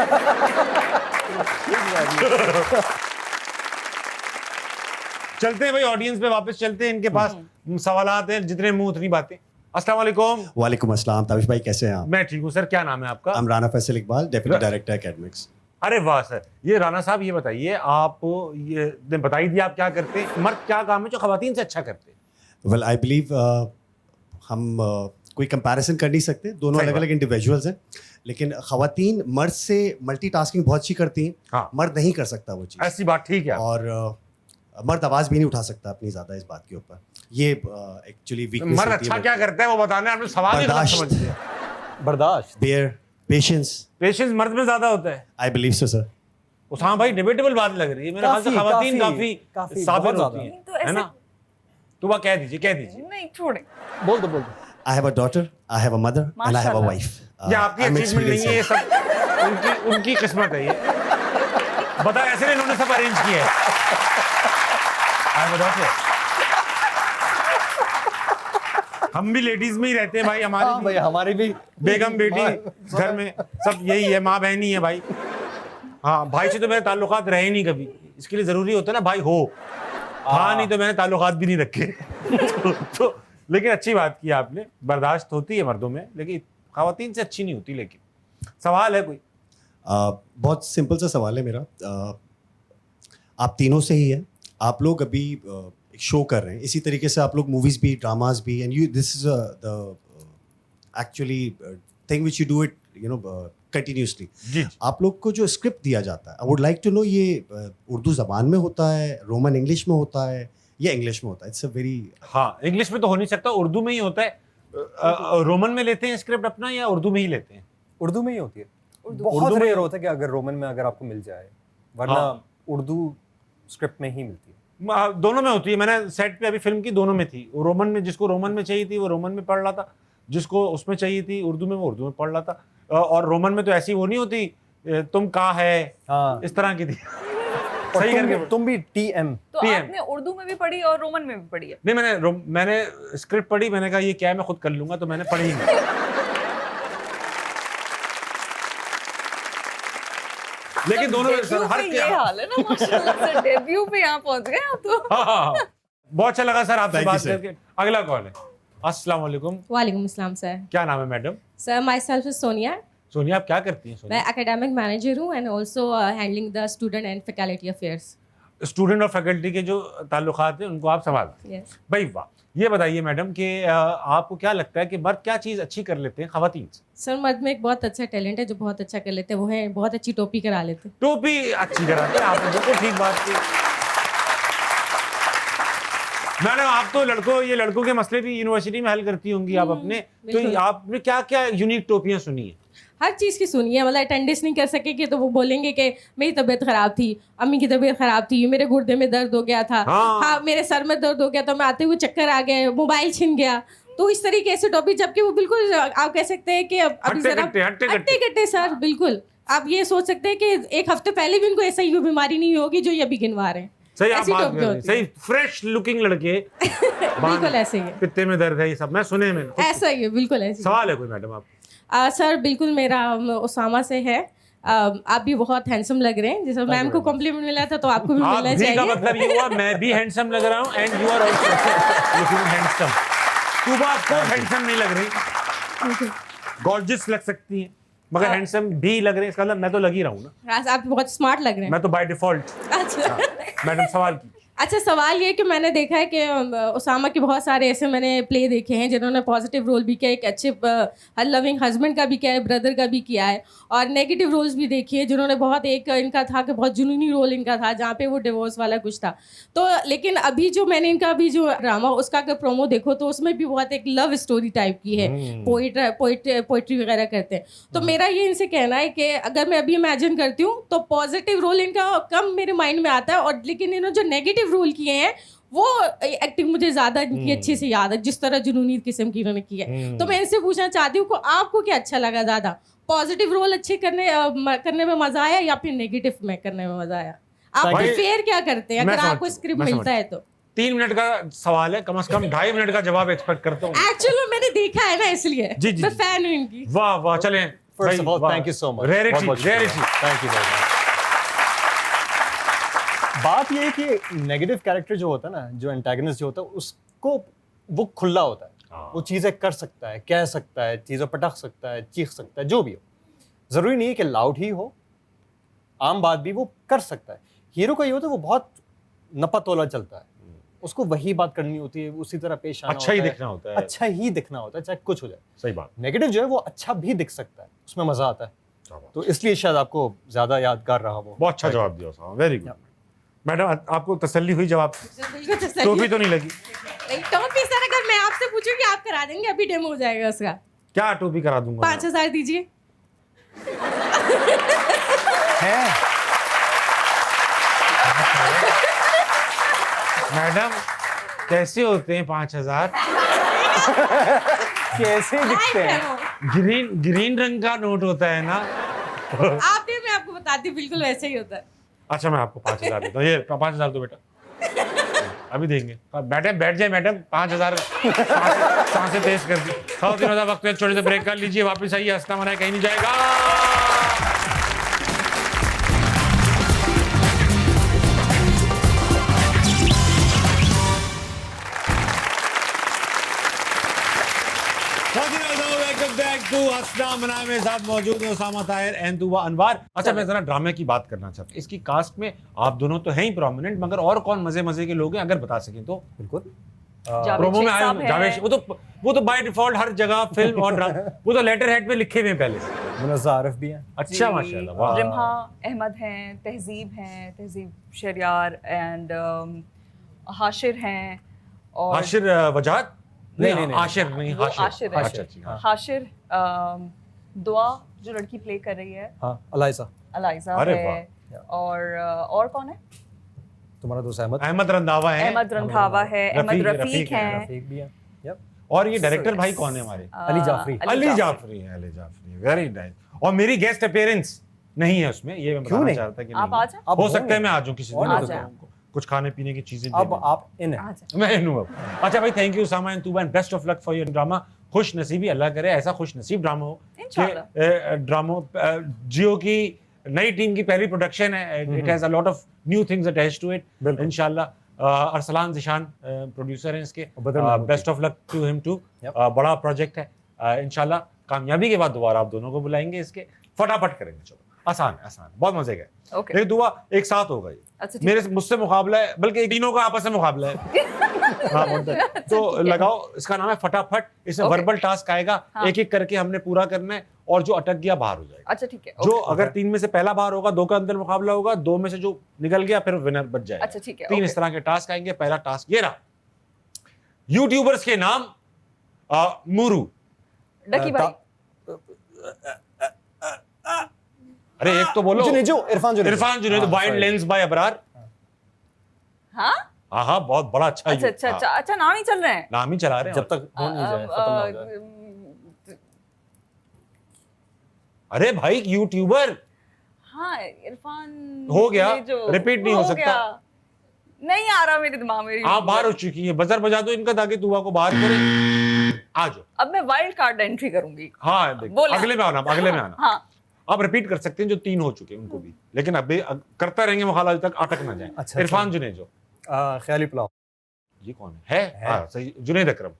A: चलते हैं भाई ऑडियंस पे वापस चलते हैं, इनके पास सवालात हैं, जितने मुंह उतनी बातें। अस्सलाम वालेकुम।
G: वालेकुम अस्सलाम। ताबिश भाई कैसे हैं आप?
A: मैं ठीक हूँ सर, क्या नाम है आपका?
G: I'm Rana Faisal Iqbal, deputy director academics.
A: अरे वाह सर, ये राणा साहब ये बताइए, आप ये ने बता ही दिया आप क्या करते हैं, मर्द क्या काम है जो खवातीन से अच्छा करते हैं?
G: वेल आई बिलीव हम कोई कंपैरिजन कर नहीं सकते, दोनों
A: सही
G: अलग
A: बात।
G: अलग इंडिविजुअल्स हैं, लेकिन खवातीन मर्द से मल्टीटास्किंग बहुत अच्छी करती हैं।
A: हाँ।
G: मर्द नहीं कर सकता वो चीज़,
A: ऐसी बात ठीक है।
G: और मर्द आवाज़ भी नहीं उठा सकता अपनी ज़्यादा इस बात के ऊपर। ये एक्चुअली वीकनेस
A: मर्द अच्छा क्या करता है वो बताना है, आपने सवाल ही गलत
G: बर्दाश्त।
A: समझ लिया।
B: बर्दाश्त।
G: Bear, patience.
A: पेशेंस मर्द में ज्यादा होता है।
G: I believe so sir.
A: Usama भाई डिबेटेबल बात लग रही है, मेरे ख्याल से
B: काफी,
A: खवातीन
B: काफी,
A: काफी साबिर
B: बहुत
A: होती
B: ज्यादा।
A: हैं,
C: तो
A: है
C: ऐसे
A: ना? तो वह कह दीजिए।
C: नहीं छोड़े।
B: बोल दो।
G: I have a daughter, I have a mother, and I have a
C: माशाल्लाह।
G: wife.
A: ये आपकी
G: I'm
A: अचीवमेंट नहीं है, ये
G: experienced.
A: सब उनकी किस्मत है ये। बता ऐसे नहीं, इन्होंने सब अरेंज किया है। I have a daughter। हम भी लेडीज में ही रहते हैं भाई,
B: हाँ
A: हमारी
B: भाई, हमारी भी
A: बेगम बेटी घर में सब यही है, माँ बहन ही है भाई। हाँ, भाई से तो मेरे ताल्लुकात रहे नहीं कभी, इसके लिए जरूरी होता है ना भाई हो। हाँ, नहीं तो मैंने ताल्लुकात भी नहीं रखे। तो लेकिन अच्छी बात की आपने, बर्दाश्त होती है मर्दों में, लेकिन खवातीन से अच्छी नहीं होती। लेकिन सवाल है कोई?
G: बहुत सिंपल सा सवाल है मेरा। आप तीनों से ही है, आप लोग अभी एक शो कर रहे हैं, इसी तरीके से आप लोग मूवीज भी, ड्रामाज भी, and you this is the actually thing which you do it continuously.
A: जी।
G: आप लोग को जो स्क्रिप्ट दिया जाता है, I would like to know ये उर्दू ज़बान में होता है, रोमन इंग्लिश में होता है, या इंग्लिश में होता है? इट्स अ वेरी
A: हाँ, इंग्लिश में तो हो नहीं सकता, उर्दू में ही होता है। रोमन में लेते हैं स्क्रिप्ट अपना या उर्दू में ही लेते हैं?
B: उर्दू में ही होती है।
C: उर्दू
B: बहुत
A: में-
B: रेयर होता है कि अगर रोमन में अगर आपको मिल जाए, वरना
A: हाँ।
B: उर्दू स्क्रिप्ट में ही मिलती है।
A: दोनों में होती है। मैंने सेट पे अभी फिल्म की दोनों में थी। वो रोमन में, जिसको रोमन में चाहिए थी वो रोमन में पढ़ रहा था, जिसको उसमें चाहिए थी उर्दू में वो उर्दू में पढ़ रहा था। और रोमन में तो ऐसी वो नहीं होती, तुम कहाँ है,
B: हाँ,
A: इस तरह की थी।
B: और
A: सही करके
B: तुम भी TM।
C: तो
A: PM।
C: आपने उर्दू में भी पढ़ी और रोमन में भी पढ़ी है?
A: नहीं, मैंने स्क्रिप्ट पढ़ी, मैंने कहा ये क्या है, मैं खुद कर लूंगा, तो मैंने पढ़ी ही नहीं। लेकिन दोनों में सर
C: डेब्यू
A: हर
C: पे ये हाल है ना, माशाल्लाह से डेब्यू पे यहाँ पहुंच गए आप तो।
A: हाँ। बहुत अच्छा लगा सर आपसे
G: Thank you,
A: बात
G: sir.
A: करके। अगला कॉल है। अस्सलाम वालेकुम।
H: वालेकुम अस्सलाम सर।
A: क्या नाम है madam?
H: Sir my self is Sonia.
A: Sonia, आप क्या करती हैं?
H: मैं
A: सोनिया,
H: एकेडमिक मैनेजर हूँ and also handling the student and faculty affairs.
A: Student और फैकल्टी के जो ताल्लुकात हैं उनको आप संभालते हैं।
H: यस
A: भाई वाह। ये बताइए मैडम कि आपको क्या लगता है कि मर्द क्या चीज़ अच्छी कर लेते हैं खवातीन से?
H: सर मर्द में एक बहुत अच्छा टैलेंट है जो बहुत अच्छा कर लेते हैं, वो है बहुत अच्छी टोपी करा लेते हैं।
A: टोपी अच्छी कराते हैं, आपने बिल्कुल ठीक बात की। मैडम, आप तो लड़कों के मसले भी यूनिवर्सिटी में हल करती होंगी आप अपने, तो
H: बिल्कुल।
A: आपने क्या क्या यूनिक टोपियां सुनी है?
H: हर चीज़ की सुनिए, मतलब अटेंडेंस नहीं कर सकेंगे तो वो बोलेंगे कि मेरी तबीयत ख़राब थी, अम्मी की तबीयत ख़राब थी, मेरे गुर्दे में दर्द हो गया था,
A: हाँ।
H: हाँ मेरे सर में दर्द हो गया, तो मैं आते हुए चक्कर आ गए, मोबाइल छिन गया। तो इस तरीके से टॉपिक, जबकि वो बिल्कुल आप कह सकते हैं कि अभी जरा
A: हट्टे
H: हट्टे सर, बिल्कुल आप ये सोच सकते हैं कि एक हफ्ते पहले भी उनको ऐसा ही बीमारी नहीं होगी जो ये अभी गिनवा रहे हैं।
A: सही आप
H: ऐसी
A: बात
H: टोपी
A: कर रहे हैं।
H: होती है।
A: सही फ्रेश लुकिंग लड़के।
H: बिल्कुल ऐसे ही है,
A: पित्ते में दर्द है, ये सब मैं सुने मैंने।
H: ऐसा ही है, बिल्कुल ऐसे ही
A: सवाल है कोई मैडम आप?
H: सर बिल्कुल मेरा उसामा से है। आप भी बहुत हैंडसम लग रहे हैं, जैसे मैम को कॉम्प्लीमेंट मिला था तो आपको भी
A: आप
H: मिलना
A: भी का
H: चाहिए।
A: मतलब ये हुआ मैं भी हैंडसम लग रहा हूँ and you are also looking handsome. तुम आपको हैंडसम नहीं लग रही, गॉर्जियस लग सकती हैं, मगर हैंडसम भी लग रहे हैं, इसका मतलब मैं तो लग ही रहा हूँ ना।
H: राज आप बहुत स्मार्ट लग रहे हैं।
A: मैं तो बाय डिफॉल्ट।
H: अच्छा
A: मैडम सवाल की।
H: अच्छा, सवाल ये कि मैंने देखा है कि उसामा के बहुत सारे ऐसे मैंने प्ले देखे हैं जिन्होंने पॉजिटिव रोल भी किया, एक अच्छे लविंग हस्बैंड का भी किया है, ब्रदर का भी किया है, और नेगेटिव रोल्स भी देखे हैं जिन्होंने बहुत, एक इनका था कि बहुत जुनूनी रोल इनका था जहाँ पे वो डिवोर्स वाला कुछ था। तो लेकिन अभी जो मैंने इनका अभी जो ड्रामा उसका अगर प्रोमो देखो तो उसमें भी बहुत एक लव स्टोरी टाइप की है, पोइट्री वगैरह करते हैं। तो मेरा ये इनसे कहना है कि अगर मैं अभी इमेजिन करती हूँ तो पॉजिटिव रोल इनका कम मेरे माइंड में आता है, और लेकिन इन्होंने जो नेगेटिव रोल किए हैं वो एक्टिंग मुझे ज्यादा इनकी अच्छे से याद है, जिस तरह जुनूनी किस्म की इन्होंने की है। तो मैं इनसे पूछना चाहती हूँ कि आपको क्या अच्छा लगा ज्यादा, पॉजिटिव रोल अच्छे करने में मजा आया या फिर नेगेटिव में करने में मजा आया? आप प्रिफेयर क्या करते हैं अगर आपको स्क्रिप्ट मिलता है तो?
A: 3 मिनट का सवाल है, कम से कम 2.5 मिनट का जवाब एक्सपेक्ट करता हूँ।
H: एक्चुअली मैंने देखा है ना, इसलिए
A: जी, जी,
H: मैं
A: जी।
H: फैन हूँ इनकी।
A: वाह वाह, चलें।
B: First of all, thank you so much.
A: Rarity,
B: बहुत-बहुत शुक्रिया।
A: rarity.
B: Thank you very much. बात ये है कि नेगेटिव कैरेक्टर जो होता है ना, जो एंटागनिस्ट जो होता है, उसको वो खुला होता है, वो चीज़ें कर सकता है, कह सकता है, चीज़ें पटक सकता है, चीख सकता है, जो भी हो। ज़रूरी नहीं है कि लाउड ही हो, आम बात भी वो कर सकता है। हीरो का ये होता है वो बहुत नपा तोला चलता है, उसको वही बात करनी होती है, उसी तरह पेश आना
A: अच्छा ही
B: होता है,
A: दिखना होता है।
B: अच्छा ही दिखना होता है, चाहे कुछ हो जाए।
A: सही बात।
B: नेगेटिव जो है वो अच्छा भी दिख सकता है, उसमें मज़ा आता है, तो इसलिए शायद आपको ज़्यादा यादगार रहा वो।
A: बहुत अच्छा जवाब दिया साहब, वेरी गुड। मैडम आपको तसल्ली हुई जवाब?
H: बिल्कुल तसल्ली।
A: टोपी तो नहीं लगी?
H: टॉपी सर अगर मैं आपसे पूछूं कि आप करा देंगे, अभी डेमो हो जाएगा उसका।
A: क्या टोपी करा दूंगा?
H: 5,000 दीजिए।
A: मैडम कैसे होते हैं 5,000?
B: कैसे दिखते हैं?
A: ग्रीन रंग का नोट होता है ना।
H: आप दे, मैं आपको बताती हूँ, बिल्कुल वैसे ही होता है।
A: अच्छा मैं आपको 5,000 देता हूँ, ये 5,000 दो बेटा, अभी देंगे। बैठ जाए मैडम, 5,000 सांसें तेज कर दी। खाओ, 3 वक्त छोटे से ब्रेक कर लीजिए, वापस आइए, हंसना मना कहीं नहीं जाएगा। में साथ मौजूद है उसामा ताहिर एंड तुबा अनवर। अच्छा मैं जरा ड्रामे की बात करना चाहता हूँ। इसकी कास्ट में आप दोनों तो हैं ही प्रोमिनेंट, मगर और कौन मजे मजे के लोग हैं, अगर बता सकें तो?
B: बिल्कुल।
A: प्रोमो में आए जावेद, वो तो बाय डिफॉल्ट हर जगह फिल्म और वो तो लेटर हेड पे लिखे हुए हैं पहले से।
B: मुनज़्ज़ा आरिफ भी हैं।
A: अच्छा माशाल्लाह, वाह।
C: रिम्हा अहमद हैं, तहजीब शरियार एंड हाशिर हैं, और
A: हाशिर वजाद
B: नहीं,
A: आशिर नहीं,
C: वो
A: हाशिर
C: आशिर है।
A: अच्छा, अच्छा, हाँ।
C: हाशिर दुआ जो लड़की प्ले कर रही है,
B: हाँ, अलाइजा।
C: अलाइजा
A: अरे
C: है, और कौन है?
B: तुम्हारा दोस्त अहमद।
A: अहमद रंधावा है,
C: अहमद रंधावा है, अहमद रफीक हैं,
B: रफीक भी हैं। Yep.
A: और ये डायरेक्टर भाई कौन है हमारे?
B: अली जाफरी।
A: अली जाफरी है, अली जाफरी, वेरी नाइस। और मेरी गेस्ट अपीयरेंस नहीं है उसमें, ये मैं बताना चाह रहा था कि
C: आप
A: नहीं
C: आ जाए।
A: हो सकता है मैं आ जाऊं किसी दिन,
C: आ
A: तो
C: जाए।
A: कुछ खाने पीने की चीजें दे
B: अब
A: दें।
B: आप इन हैं।
C: आ जाए।
A: मैं इन हूं अब। अच्छा भाई, thank you Usama and Tuba and best of luck for your drama. खुश नसीबी, अल्लाह करे ऐसा खुश नसीब ड्रामा हो कि ड्रामा जियो की नई टीम की पहली प्रोडक्शन है, it has a lot of new things attached to it इंशाल्लाह। अरसलान ज़िशान प्रोड्यूसर हैं इसके, best of luck to him too. बड़ा प्रोजेक्ट है, इंशाल्लाह कामयाबी के बाद दोबारा आप दोनों को बुलाएंगे, इसके फटाफट करेंगे। चलो, आसान है, आसान, बहुत मजे का है।
C: Okay.
A: लेकिन दुआ एक साथ होगा ये।
C: अच्छा,
A: मेरे मुझसे मुकाबला है, बल्कि तीनों का आपस में मुकाबला है। हाँ, तो लगाओ, इसका नाम है फटाफट। इसमें वर्बल टास्क आएगा, एक एक करके हमने पूरा करना है, और जो अटक गया बाहर हो जाएगा।
C: अच्छा ठीक है।
A: जो अगर 3 में से पहला बाहर होगा, 2 का अंदर मुकाबला होगा, 2 में से जो निकल गया फिर विनर बच जाएगा।
C: अच्छा ठीक है।
A: 3 इस तरह के टास्क आएंगे। पहला टास्क ये रहा, यूट्यूबर्स के नाम मुरू।
C: डकी भाई,
A: अरे एक तो बोलो।
B: Irfan
A: Junaid, wide lens by Abrar.
C: हाँ
A: हाँ, बहुत बड़ा अच्छा।
C: अच्छा नाम ही चल रहे हैं।
A: नाम ही चला रहे हैं
B: जब तक हो नहीं जाए, खत्म ना हो जाए।
A: अरे भाई यूट्यूबर
C: हाँ, इरफान
A: हो गया,
C: जो
A: रिपीट नहीं हो सकता।
C: गया। नहीं आ रहा मेरे दिमाग में।
A: आप बाहर हो चुकी है, बजर बजा दो इनका ताकि दुआ को बाहर करे। आ जाओ।
C: अब मैं वाइल्ड कार्ड एंट्री करूंगी।
A: हाँ,
C: बोला।
A: अगले में आना, अगले में आना।
C: हाँ,
A: आप रिपीट कर सकते हैं जो 3 हो चुके हैं उनको भी, लेकिन अभी करता रहेंगे मुखाला जब तक अटक ना जाए।
B: अच्छा,
A: इरफान जुनैद जो
B: ख्याली पुलाव।
A: ये कौन है? हाँ सही, जुनैद अकरम।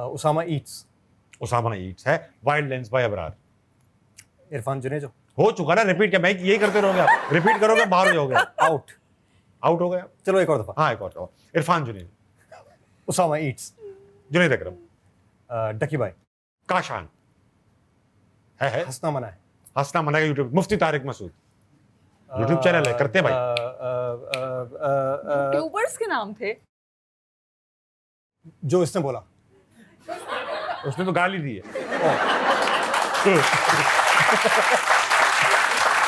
B: उसामा ईट्स।
A: उसामा ईट्स है, wild lens by Abrar.
B: Irfan Junejo.
A: हो चुका ना, रिपीट क्या, मैं यही करते रहोगे आप, रिपीट करोगे बाहर हो जाओगे।
B: आउट।
A: आउट हो गया।
B: चलो एक और दफा।
A: हाँ एक और। इरफान जुनैद,
B: उसामा ईट्स,
A: जुनैद अकरम,
B: डकी भाई,
A: काशान है,
B: हंसना मना है,
A: हंसना मना यूट्यूब, मुफ्ती तारिक मसूद, यूट्यूब चैनल है, करते हैं भाई।
C: ट्यूबर्स के नाम थे।
B: जो इसने बोला,
A: उसने तो गाली दी है।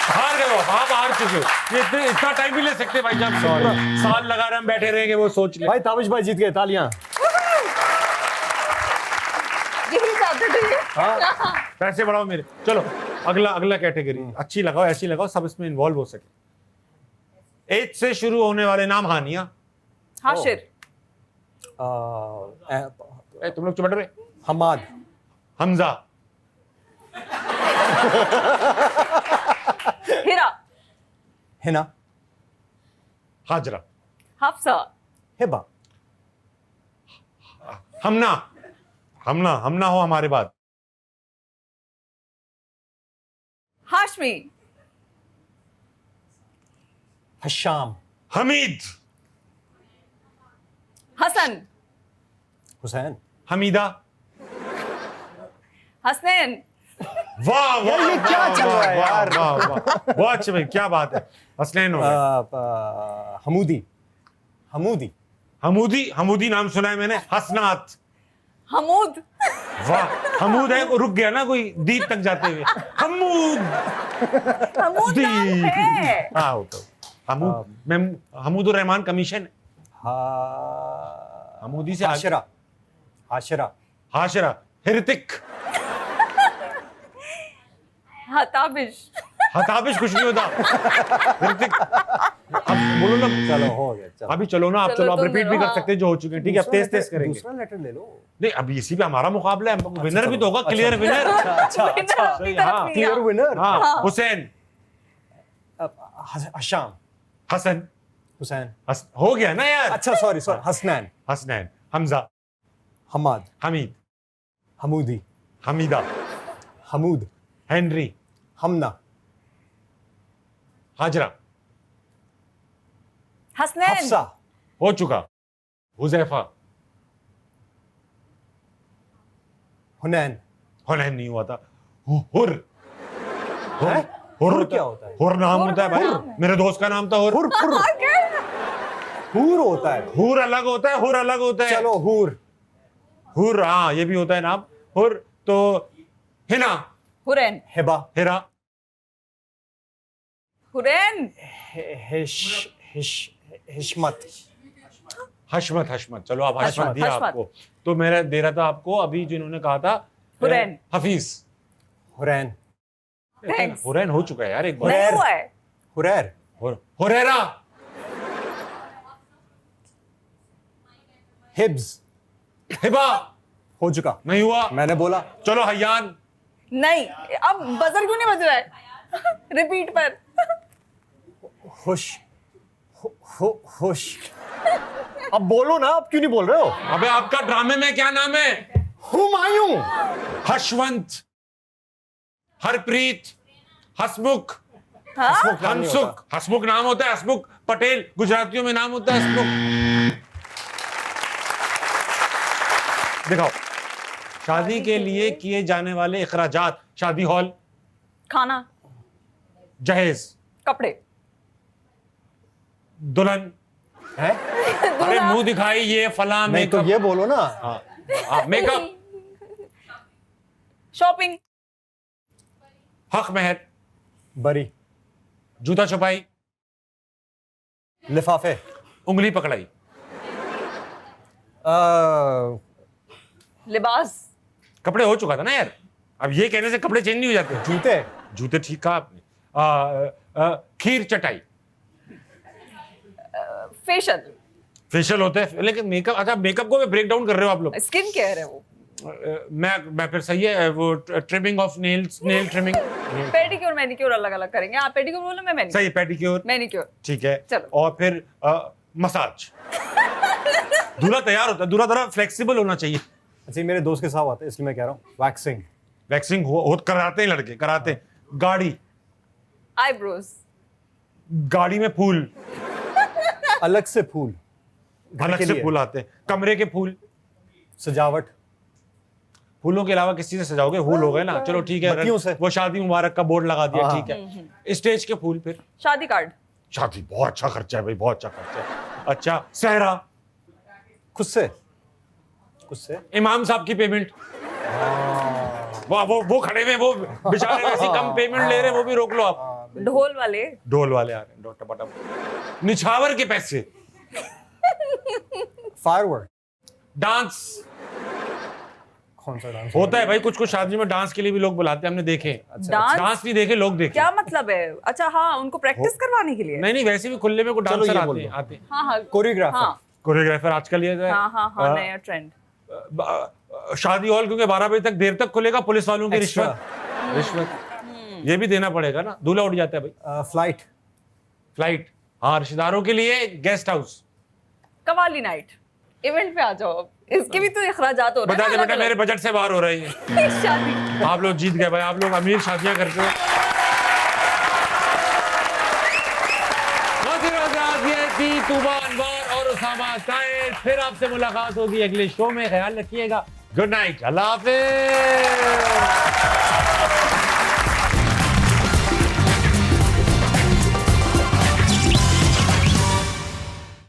A: हार गए हो आप, हार चुके हो। ये इतना टाइम भी ले सकते भाई साहब, पूरा साल लगा रहे हम बैठे रहेंगे, वो सोच ले।
B: भाई ताबिश भाई जीत गए, तालियां।
C: यही चाहते थे।
B: हाँ
A: पैसे बढ़ाओ मेरे। चलो अगला कैटेगरी अच्छी लगाओ, ऐसी लगाओ सब इसमें इन्वॉल्व हो सके। एच से शुरू होने वाले नाम। हानिया,
C: हाशिर,
A: तुम लोग चुप बैठ रहे।
B: हमाद,
A: हमजा,
C: हिरा,
B: हिना,
A: हाजरा,
C: हफ्सा,
B: हिबा,
A: हमना, हमना हो हमारे बाद।
C: हाशमी,
B: हशाम,
A: हमीद,
C: हसन,
B: हुसैन,
A: हमीदा।
C: हसनैन,
A: वाह वाह,
B: ये क्या चल रहा है यार?
A: वाह वाह, बहुत अच्छे भाई, क्या बात है। हसनैन हो गए।
B: हमूदी, हमूदी,
A: हमूदी नाम सुना है मैंने। हसनात,
C: हमूद,
A: वाह, हमूद है, रुक गया ना कोई दीद तक जाते हुए। हमूद,
C: हमूद नाम
A: दीद।
C: है।
A: हाँ होता हमूद, मैं हमूदुर रहमान कमीशन। हमूदी से
B: हाशिरा, हाशिरा,
A: हाशरा, हिरतिक,
C: हताबिश,
A: हताबिश कुछ नहीं होता। हिरतिक, अब बोलो ना।
B: चलो हो गया, चलो
A: अभी चलो ना, आप
C: चलो,
A: चलो, आप
C: तुम
A: रिपीट भी
C: चलो,
A: कर
C: हाँ।
A: सकते हैं जो हो चुके हैं, ठीक है। अब तेज तेज करेंगे।
B: दूसरा लेटर ले लो।
A: नहीं अब इसी पे हमारा मुकाबला है, विनर भी तो होगा, क्लियर विनर।
B: अच्छा अच्छा,
C: अपनी तरफ
A: हाँ,
C: नहीं
B: क्लियर
C: है।
B: विनर।
A: हाँ, हुसैन,
B: हशाम,
A: हसन,
B: हुसैन,
A: हो गया ना यार।
B: अच्छा sorry sorry, Hasnain,
A: Hasnain, Hamza,
B: Hammad,
A: Hamid,
B: Hamoodi,
A: Hamida,
B: Hamood,
A: Henry,
B: Hamna,
A: Hajra,
C: Hasnain,
B: Hafsa,
A: हो चुका। हुजैफा,
B: हुनैन,
A: हुनैन नहीं हुआ था। हुर,
B: हैं? हुर क्या होता है?
A: हुर नाम
C: हुर
A: होता है
C: नाम
A: भाई,
C: है।
A: मेरे दोस्त का नाम था हुर।
B: हुर, हुर, हूर होता है।
A: हुर अलग होता है, हुर अलग होता है।
B: चलो हूर,
A: हुर, हाँ ये भी होता है नाम। हुर तो हिना,
C: हुरैन,
B: हिबा,
A: हिरा,
C: हुरैन,
B: हिशमत,
A: हशमत, हशमत। चलो आप हशमत
C: हशमत,
A: दिया
C: हशमत।
A: आपको, तो मेरा दे रहा था आपको अभी जिन्होंने कहा था
C: हुरैन।
A: हफीज।
B: हुरैन,
C: थैंक्स।
A: हुरैन हो चुका है यार एक बार।
C: नहीं हुआ है।
B: हुरैर,
A: हुरैरा,
B: हिब्स,
A: हिबा,
B: हो चुका,
A: नहीं हुआ।
B: मैंने बोला।
A: चलो हयान,
C: नहीं, अब बजर क्यों नहीं बज रहा है? रिपीट पर।
B: खुश, खुश, अब बोलो ना, अब क्यों नहीं बोल रहे हो?
A: अबे आपका ड्रामे में क्या नाम है?
B: हुमायूं,
A: हशवंत, हरप्रीत, हसमुख,
C: हाँ?
A: हंसुख। हसमुख नाम होता है, हसमुख पटेल गुजरातियों में नाम होता है हसमुख। दिखाओ, शादी के लिए किए जाने वाले इखराजात। शादी हॉल,
C: खाना,
A: जहेज,
C: कपड़े,
A: दुल्हन,
B: है?
A: अरे मुंह दिखाई, ये फला,
B: नहीं तो
A: मेकअप।
B: ये बोलो ना।
A: हाँ, मेकअप,
C: शॉपिंग,
A: हक महर,
B: बरी,
A: जूता छुपाई,
B: लिफाफे,
A: उंगली पकड़ाई,
C: लिबास,
A: कपड़े हो चुका था ना यार। अब ये कहने से कपड़े चेंज नहीं हो जाते।
B: जूते,
A: जूते ठीक कहा आपने। खीर चटाई,
C: फेशियल,
A: फेशियल होता है, लेकिन मेकअप, अच्छा मेकअप को ब्रेक डाउन कर रहे हो आप लोग।
C: स्किन केयर है वो।
A: मैं फिर सही है वो trimming of nails, nail trimming.
C: Pedicure manicure अलग अलग करेंगे। आप पेडिक्योर बोलो, मैं मैनिक्योर।
A: सही, पेडिक्योर,
C: मैनिक्योर।
A: ठीक है।
C: चलो।
A: और फिर मसाज। दूल्हा तैयार होता है, दूल्हा थोड़ा फ्लेक्सिबल होना चाहिए।
B: अच्छा मेरे दोस्त के साथ आता है इसलिए मैं कह रहा हूँ। वैक्सिंग,
A: वैक्सिंग हो कराते हैं लड़के, कराते हैं। गाड़ी,
C: आईब्रोज,
A: गाड़ी में फूल,
B: अलग से फूल, घर
A: अलग
B: के
A: से
B: लिए।
A: फूल आते हैं, कमरे के फूल,
B: सजावट,
A: फूलों के अलावा किस चीज से सजाओगे? फूल हो गए ना, चलो ठीक
B: बत्तियों से।
A: है, वो शादी मुबारक का बोर्ड लगा दिया,
B: हाँ।
A: ठीक है। स्टेज के फूल, फिर
C: शादी कार्ड,
A: शादी, बहुत अच्छा खर्चा है भाई, बहुत अच्छा खर्चा है। अच्छा, सहरा,
B: खुद से, खुद से।
A: इमाम साहब की पेमेंट, वो खड़े हुए, वो बेचारे वैसी कम पेमेंट ले रहे हैं, वो भी रोक लो आप।
C: ढोल वाले,
A: ढोल वाले आ रहे हैं, टपटप। निछावर के पैसे,
B: फायरवर्क,
A: डांस
B: कौन सा डांस
A: होता है भाई, कुछ कुछ शादी में डांस के लिए भी लोग बुलाते हैं, हमने देखे।
C: डांस
A: डांस नहीं देखे, लोग देखे।
C: क्या मतलब है? अच्छा हाँ, उनको प्रैक्टिस करवाने के लिए।
A: नहीं नहीं, वैसे भी खुले में कोई
B: चलो
A: डांसर
B: ये
A: आते
B: बोल
A: हैं,
B: दो।
A: आते हैं।
C: हाँ हाँ
B: कोरियोग्राफर,
C: हाँ
A: कोरियोग्राफर आजकल ये
C: हाँ हाँ हाँ, नया ट्रेंड।
A: शादी हॉल क्योंकि 12 बजे तक देर तक खुलेगा, पुलिस वालों की
B: Extra।
A: रिश्वत ये भी देना पड़ेगा ना, दूल्हा उठ जाता है भाई।
B: फ्लाइट,
A: फ्लाइट, हाँ, रिश्तेदारों के लिए guest house.
C: Qawwali night, event पे आ जाओ अब, इसके भी तो अखराजात हो रहे
A: बता
C: हैं
A: दे
C: ना
A: बेटा, मेरे बजट से बाहर हो रही है।
C: अलग-अलग। शादी
A: आप लोग जीत गए भाई, आप लोग अमीर शादियां करते हो। ये थी तूबा अनवर और उसामा साइद। फिर आपसे मुलाकात होगी अगले शो में, ख्याल रखिएगा। गुड नाइट, अल्लाह हाफिज।